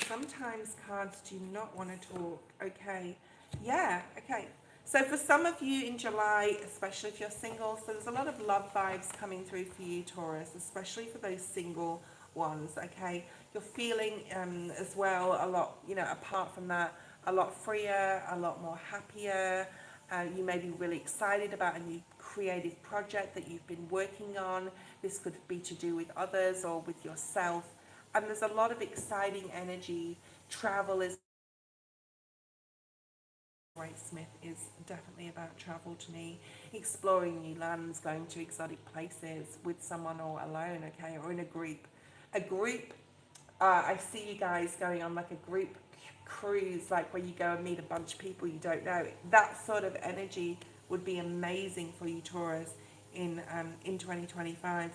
Sometimes cards do not want to talk. Okay, yeah, okay. So for some of you in July, especially if you're single, so there's a lot of love vibes coming through for you, Taurus, especially for those single ones, okay? You're feeling as well a lot, you know, apart from that, a lot freer, a lot more happier. You may be really excited about a new creative project that you've been working on. This could be to do with others or with yourself. And there's a lot of exciting energy. Travel is Right, Smith is definitely about travel to me, exploring new lands, going to exotic places with someone or alone, okay, or in a group. A group, I see you guys going on like a group cruise, like where you go and meet a bunch of people you don't know. That sort of energy would be amazing for you, Taurus, in 2025.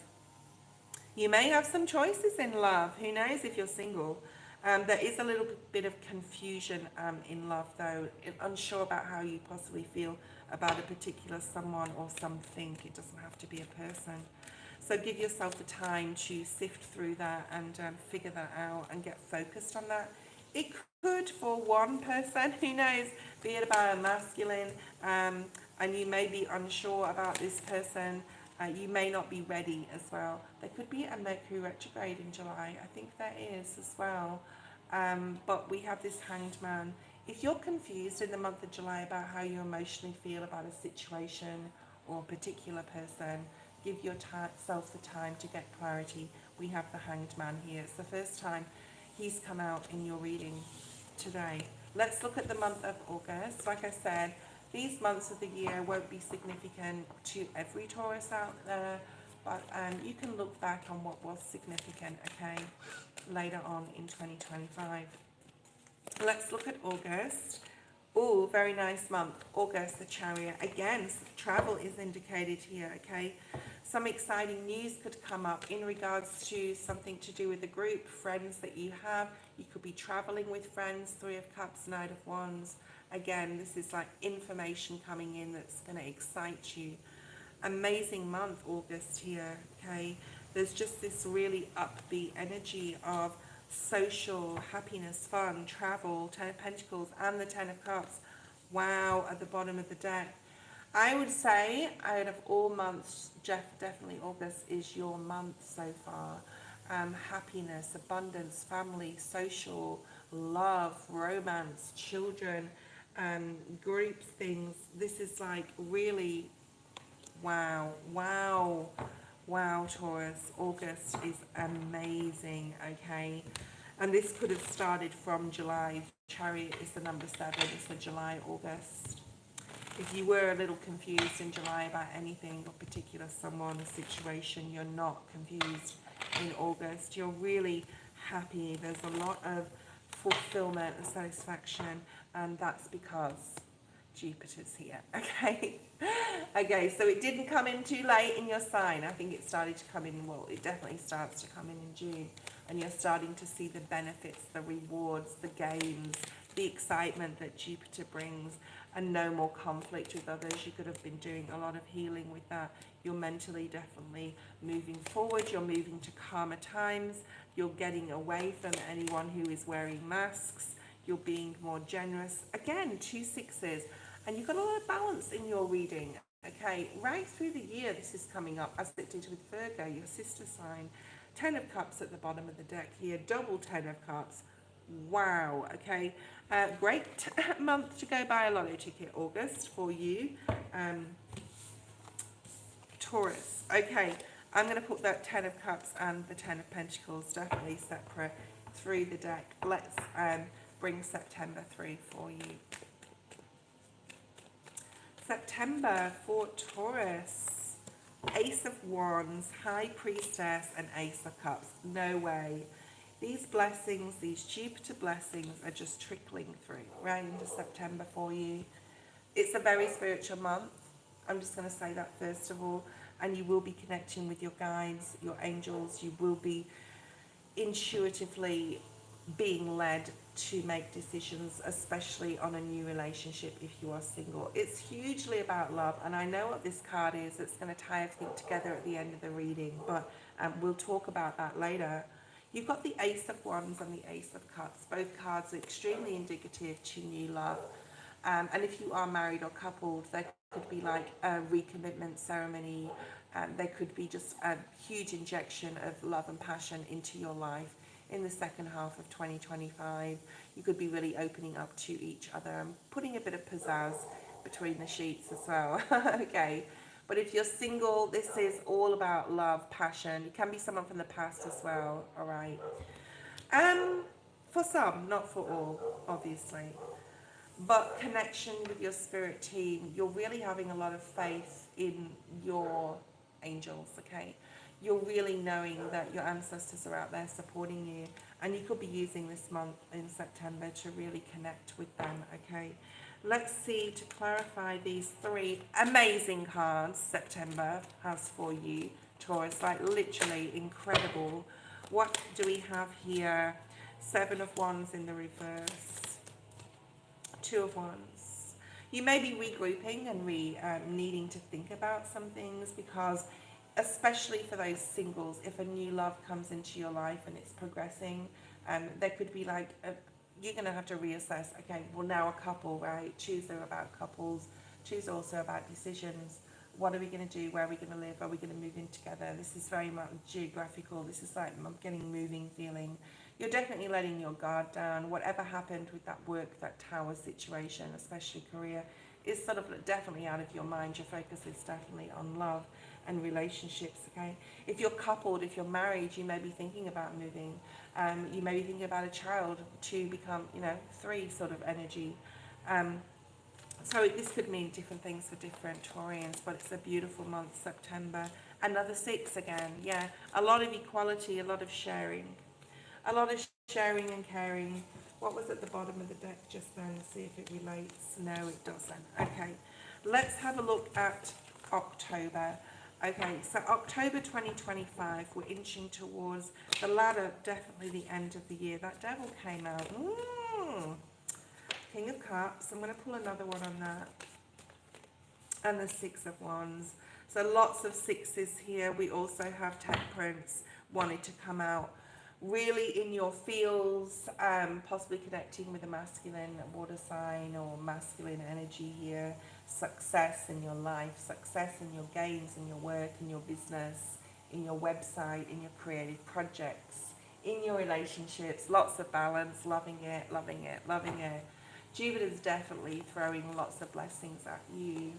You may have some choices in love. Who knows if you're single? There is a little bit of confusion in love, though. Unsure about how you possibly feel about a particular someone or something. It doesn't have to be a person. So give yourself the time to sift through that and figure that out and get focused on that. It could, for one person, who knows, be about a masculine, and you may be unsure about this person. You may not be ready as well. There could be a Mercury retrograde in July. I think there is as well. But we have this Hanged Man. If you're confused in the month of July about how you emotionally feel about a situation or a particular person, give yourself the time to get clarity. We have the Hanged Man here. It's the first time he's come out in your reading today. Let's look at the month of August. Like I said, these months of the year won't be significant to every Taurus out there, but you can look back on what was significant, okay, later on in 2025. Let's look at August. Oh, very nice month. August, the Chariot. Again, travel is indicated here, okay? Some exciting news could come up in regards to something to do with the group, friends that you have. You could be traveling with friends, Three of Cups, Knight of Wands. Again, this is like information coming in that's going to excite you. Amazing month, August here, okay? There's just this really upbeat energy of social, happiness, fun, travel, Ten of Pentacles, and the Ten of Cups. Wow, at the bottom of the deck. I would say, out of all months, definitely August is your month so far. Happiness, abundance, family, social, love, romance, children, groups, things. This is like really, wow, wow, wow, Taurus. August is amazing, okay? And this could have started from July. Chariot is the number 7, so July, August. If you were a little confused in July about anything or particular someone or situation, you're not confused in August. You're really happy. There's a lot of fulfillment and satisfaction, and that's because Jupiter's here, okay? Okay, so it didn't come in too late in your sign. I think it started to come in, well, it definitely starts to come in June, and you're starting to see the benefits, the rewards, the gains, the excitement that Jupiter brings, and no more conflict with others. You could have been doing a lot of healing with that. You're mentally definitely moving forward. You're moving to calmer times. You're getting away from anyone who is wearing masks. You're being more generous. Again, 2 6s. And you've got a lot of balance in your reading. Okay, right through the year this is coming up, as it did with Virgo, your sister sign. 10 of Cups at the bottom of the deck here, double 10 of Cups. Wow, okay. Great month to go buy a lotto ticket, August, for you. Taurus. Okay, I'm going to put that 10 of Cups and the 10 of Pentacles definitely separate through the deck. Let's bring September through for you. September for Taurus. Ace of Wands, High Priestess, and Ace of Cups. No way. These blessings, these Jupiter blessings are just trickling through right into September for you. It's a very spiritual month. I'm just going to say that first of all. And you will be connecting with your guides, your angels. You will be intuitively being led to make decisions, especially on a new relationship if you are single. It's hugely about love, and I know what this card is. It's going to tie everything together at the end of the reading, but we'll talk about that later. You've got the Ace of Wands and the Ace of Cups. Both cards are extremely indicative to new love. And if you are married or coupled, there could be like a recommitment ceremony. There could be just a huge injection of love and passion into your life in the second half of 2025. You could be really opening up to each other and putting a bit of pizzazz between the sheets as well. Okay. But if you're single, this is all about love, passion. It can be someone from the past as well, all right? For some, not for all, obviously. But connection with your spirit team, you're really having a lot of faith in your angels, okay? You're really knowing that your ancestors are out there supporting you, and you could be using this month in September to really connect with them, okay? Let's see, to clarify these 3 amazing cards September has for you, Taurus, like literally incredible. What do we have here? 7 of Wands in the reverse, 2 of Wands. You may be regrouping and needing to think about some things, because especially for those singles, if a new love comes into your life and it's progressing, there could be like you're going to have to reassess. Okay, well, now a couple, right? 2s are about couples. 2s are also about decisions. What are we going to do? Where are we going to live? Are we going to move in together? This is very much geographical. This is like I'm getting moving feeling. You're definitely letting your guard down. Whatever happened with that work, that tower situation, especially career, is sort of definitely out of your mind. Your focus is definitely on love and relationships, okay? If you're coupled, if you're married, you may be thinking about moving. You may be thinking about a child to become, 3 sort of energy. So this could mean different things for different Taurians, but it's a beautiful month, September. Another 6 again, yeah. A lot of equality, a lot of sharing. A lot of sharing and caring. What was at the bottom of the deck just then? See if it relates. No, it doesn't. Okay, let's have a look at October. Okay, so October 2025, we're inching towards the latter, definitely the end of the year. That devil came out. King of Cups. I'm going to pull another one on that. And the 6 of Wands. So lots of 6s here. We also have Temperance wanted to come out. Really in your feels, possibly connecting with a masculine water sign or masculine energy here. Success in your life, success in your gains, in your work, in your business, in your website, in your creative projects, in your relationships, lots of balance, loving it, loving it, loving it. Jupiter's definitely throwing lots of blessings at you.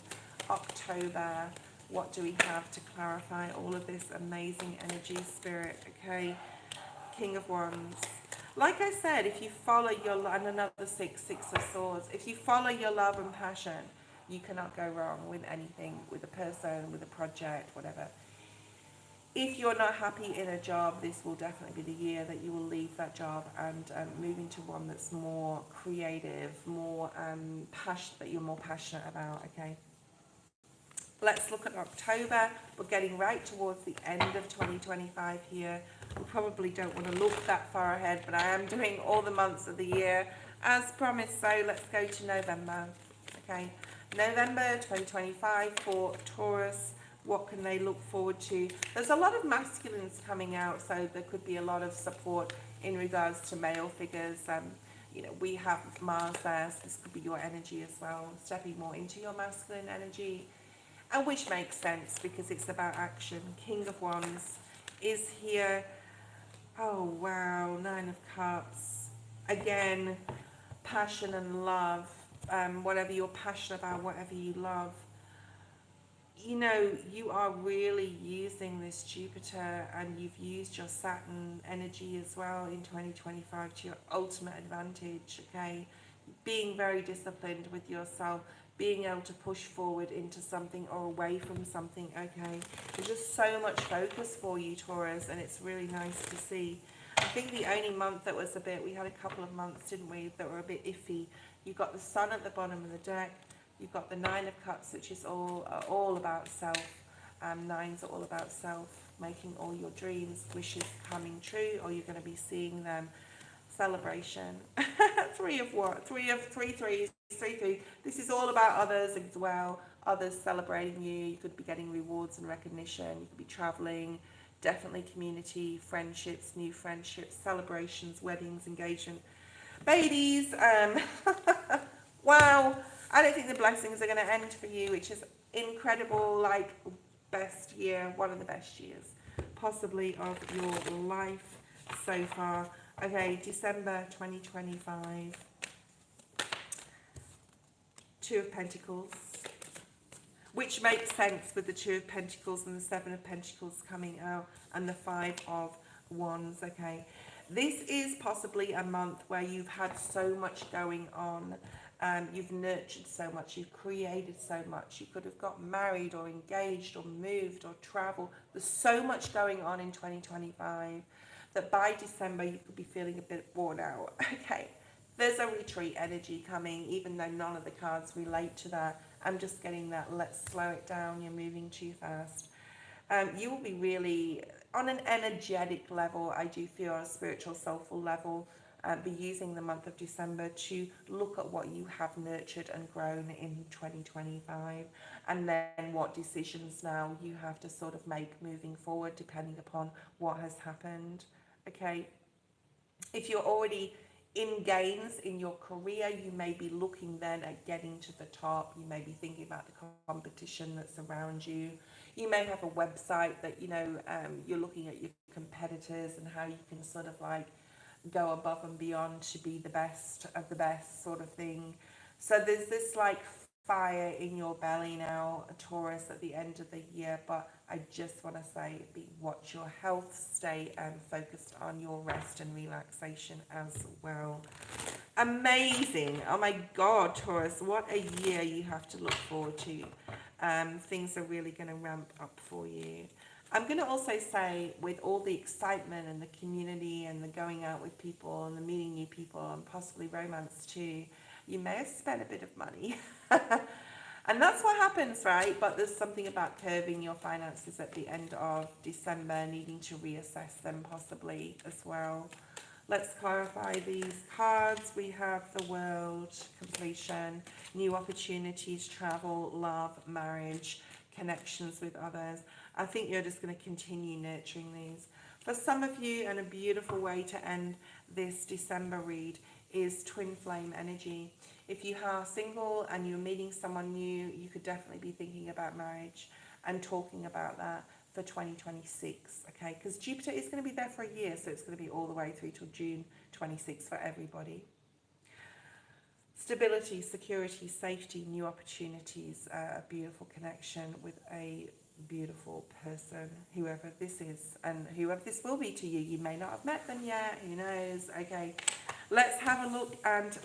October, what do we have to clarify all of this amazing energy, spirit? Okay, King of Wands. Like I said, if you follow your, and another six of swords, if you follow your love and passion, you cannot go wrong with anything, with a person, with a project, whatever. If you're not happy in a job, this will definitely be the year that you will leave that job and move into one that's more creative, more that you're more passionate about. Okay. Let's look at October. We're getting right towards the end of 2025 here. We probably don't want to look that far ahead, but I am doing all the months of the year as promised. So let's go to November. Okay, November 2025 for Taurus. What can they look forward to? There's a lot of masculines coming out, so there could be a lot of support in regards to male figures. You know, we have Mars there, so this could be your energy as well, stepping more into your masculine energy, and which makes sense because it's about action. King of Wands is here. Oh wow, Nine of Cups. Again, passion and love. Whatever you're passionate about, whatever you love. You know, you are really using this Jupiter, and you've used your Saturn energy as well in 2025 to your ultimate advantage, okay? Being very disciplined with yourself, being able to push forward into something or away from something, okay? There's just so much focus for you, Taurus, and it's really nice to see. I think the only month that was a bit, we had a couple of months, didn't we, that were a bit iffy. You got the Sun at the bottom of the deck. You've got the Nine of Cups, which is all about self. Nines are all about self, making all your dreams, wishes coming true, or you're going to be seeing them. Celebration. Three of what? Three threes. This is all about others as well. Others celebrating you. You could be getting rewards and recognition. You could be traveling. Definitely community, friendships, new friendships, celebrations, weddings, engagement, babies. Wow. I don't think the blessings are going to end for you, which is incredible. Like, best year, one of the best years possibly of your life so far. Okay, December 2025. Two of Pentacles, which makes sense with the Two of Pentacles and the Seven of Pentacles coming out and the Five of Wands. Okay, this is possibly a month where you've had so much going on. You've nurtured so much, you've created so much. You could have got married or engaged or moved or traveled. There's so much going on in 2025 that by December you could be feeling a bit worn out. Okay, there's a retreat energy coming, even though none of the cards relate to that. I'm just getting that, let's slow it down, you're moving too fast. You will be really, on an energetic level, I do feel on a spiritual, soulful level, be using the month of December to look at what you have nurtured and grown in 2025, and then what decisions now you have to sort of make moving forward depending upon what has happened. Okay, if you're already in gains in your career, you may be looking then at getting to the top. You may be thinking about the competition that's around you. You may have a website that, you know, you're looking at your competitors and how you can sort of like go above and beyond to be the best of the best sort of thing. So there's this like fire in your belly now, a Taurus, at the end of the year, but I just want to say, watch your health, stay focused on your rest and relaxation as well. Amazing. Oh my God, Taurus, what a year you have to look forward to. Things are really going to ramp up for you. I'm going to also say, with all the excitement and the community and the going out with people and the meeting new people and possibly romance too, you may have spent a bit of money. And that's what happens, right? But there's something about curbing your finances at the end of December, needing to reassess them possibly as well. Let's clarify these cards. We have the World, completion, new opportunities, travel, love, marriage, connections with others. I think you're just going to continue nurturing these. For some of you, and a beautiful way to end this December read is twin flame energy. If you are single and you're meeting someone new, you could definitely be thinking about marriage and talking about that. for 2026, okay? Because Jupiter is going to be there for a year, so it's going to be all the way through till June 26 for everybody. Stability, security, safety, new opportunities, a beautiful connection with a beautiful person, whoever this is, and whoever this will be to you. You may not have met them yet, who knows? Okay, let's have a look and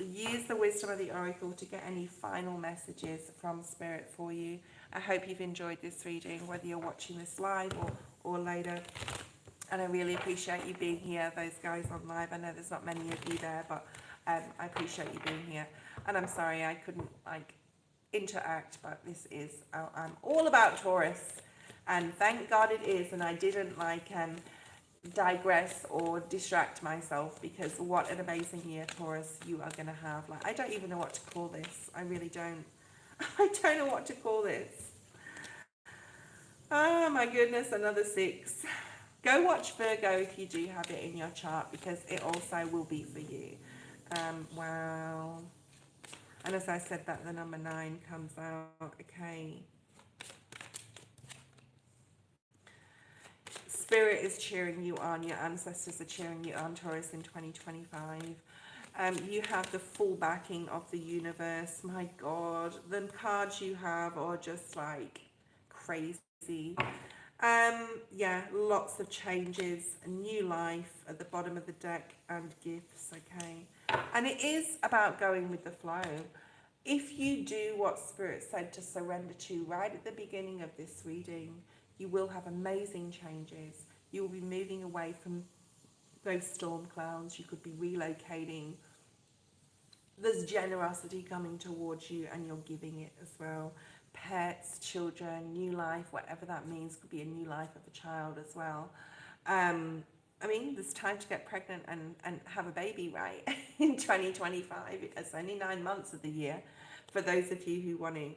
use the wisdom of the oracle to get any final messages from Spirit for you. I hope you've enjoyed this reading, whether you're watching this live or later. And I really appreciate you being here, those guys on live. I know there's not many of you there, but I appreciate you being here. And I'm sorry I couldn't interact, but this is, I'm all about Taurus. And thank God it is. And I didn't digress or distract myself, because what an amazing year, Taurus, you are going to have. I don't even know what to call this. I really don't. I don't know what to call this. Oh my goodness, another 6. Go watch Virgo if you do have it in your chart, because it also will be for you. Wow. And as I said, that the number 9 comes out. Okay. Spirit is cheering you on. Your ancestors are cheering you on, Taurus, in 2025. You have the full backing of the universe. My God, the cards you have are just crazy. Yeah, lots of changes, a new life at the bottom of the deck, and gifts, okay? And it is about going with the flow. If you do what Spirit said to surrender to right at the beginning of this reading, you will have amazing changes. You will be moving away from those storm clouds. You could be relocating. There's generosity coming towards you, and you're giving it as well. Pets, children, new life, whatever that means. Could be a new life of a child as well. I mean, there's time to get pregnant and have a baby, right? In 2025. It's only 9 months of the year. For those of you who want to,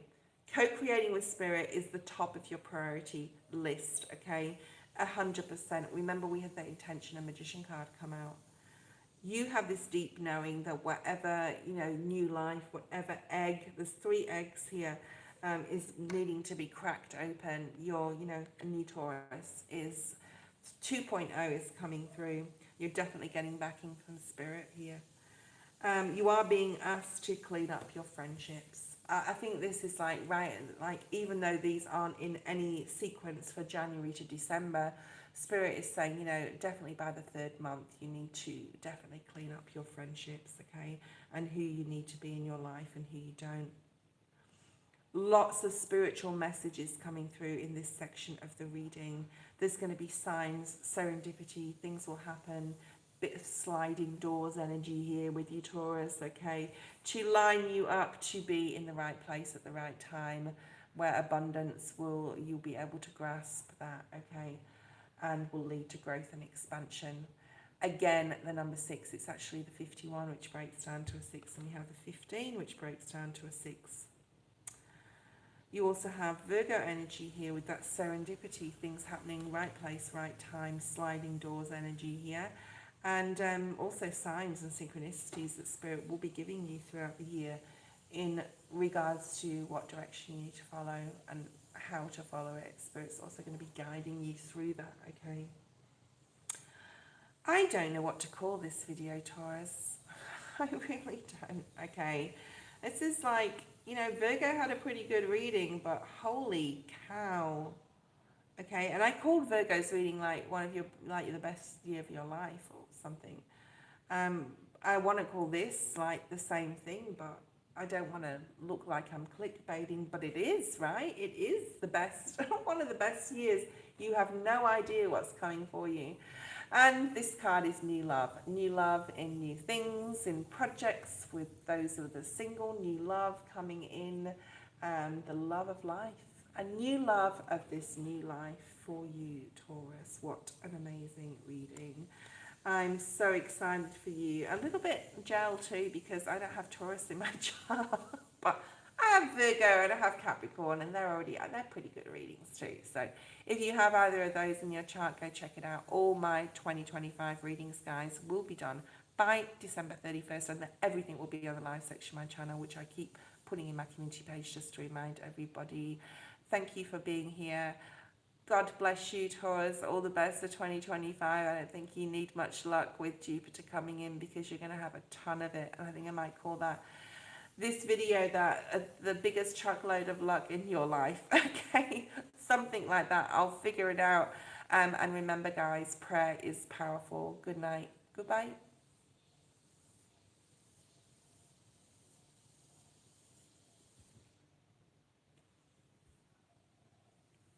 co-creating with Spirit is the top of your priority list, okay? 100%. Remember, we had the intention and magician card come out. You have this deep knowing that whatever, new life, whatever egg, there's 3 eggs here, is needing to be cracked open. Your, a new Taurus is 2.0 is coming through. You're definitely getting backing from Spirit here. You are being asked to clean up your friendships. I think this is even though these aren't in any sequence for January to December, Spirit is saying, definitely by the 3rd month, you need to definitely clean up your friendships, okay? And who you need to be in your life and who you don't. Lots of spiritual messages coming through in this section of the reading. There's going to be signs, serendipity, things will happen. Bit of sliding doors energy here with you, Taurus, okay? To line you up to be in the right place at the right time, where abundance you'll be able to grasp that, okay? And will lead to growth and expansion. Again, the number 6, it's actually the 51, which breaks down to a 6, and we have the 15, which breaks down to a 6. You also have Virgo energy here with that serendipity, things happening, right place, right time, sliding doors energy here. And also signs and synchronicities that Spirit will be giving you throughout the year in regards to what direction you need to follow and how to follow it. Spirit's also going to be guiding you through that, okay? I don't know what to call this video, Taurus. I really don't, okay? This is Virgo had a pretty good reading, but holy cow. Okay, and I called Virgo's reading one of your, the best year of your life or something. I want to call this the same thing, but I don't want to look like I'm clickbaiting, but it is, right? It is the best, one of the best years. You have no idea what's coming for you. And this card is new love in new things, in projects with those who are single, new love coming in, the love of life. A new love of this new life for you, Taurus. What an amazing reading. I'm so excited for you. A little bit gel too, because I don't have Taurus in my chart, but I have Virgo and I have Capricorn, and they're pretty good readings too. So if you have either of those in your chart, go check it out. All my 2025 readings, guys, will be done by December 31st, and everything will be on the live section of my channel, which I keep putting in my community page just to remind everybody. Thank you for being here. God bless you, Taurus. All the best for 2025. I don't think you need much luck with Jupiter coming in because you're going to have a ton of it. And I think I might call that this video that the biggest truckload of luck in your life. Okay, something like that. I'll figure it out. And remember, guys, prayer is powerful. Good night. Goodbye.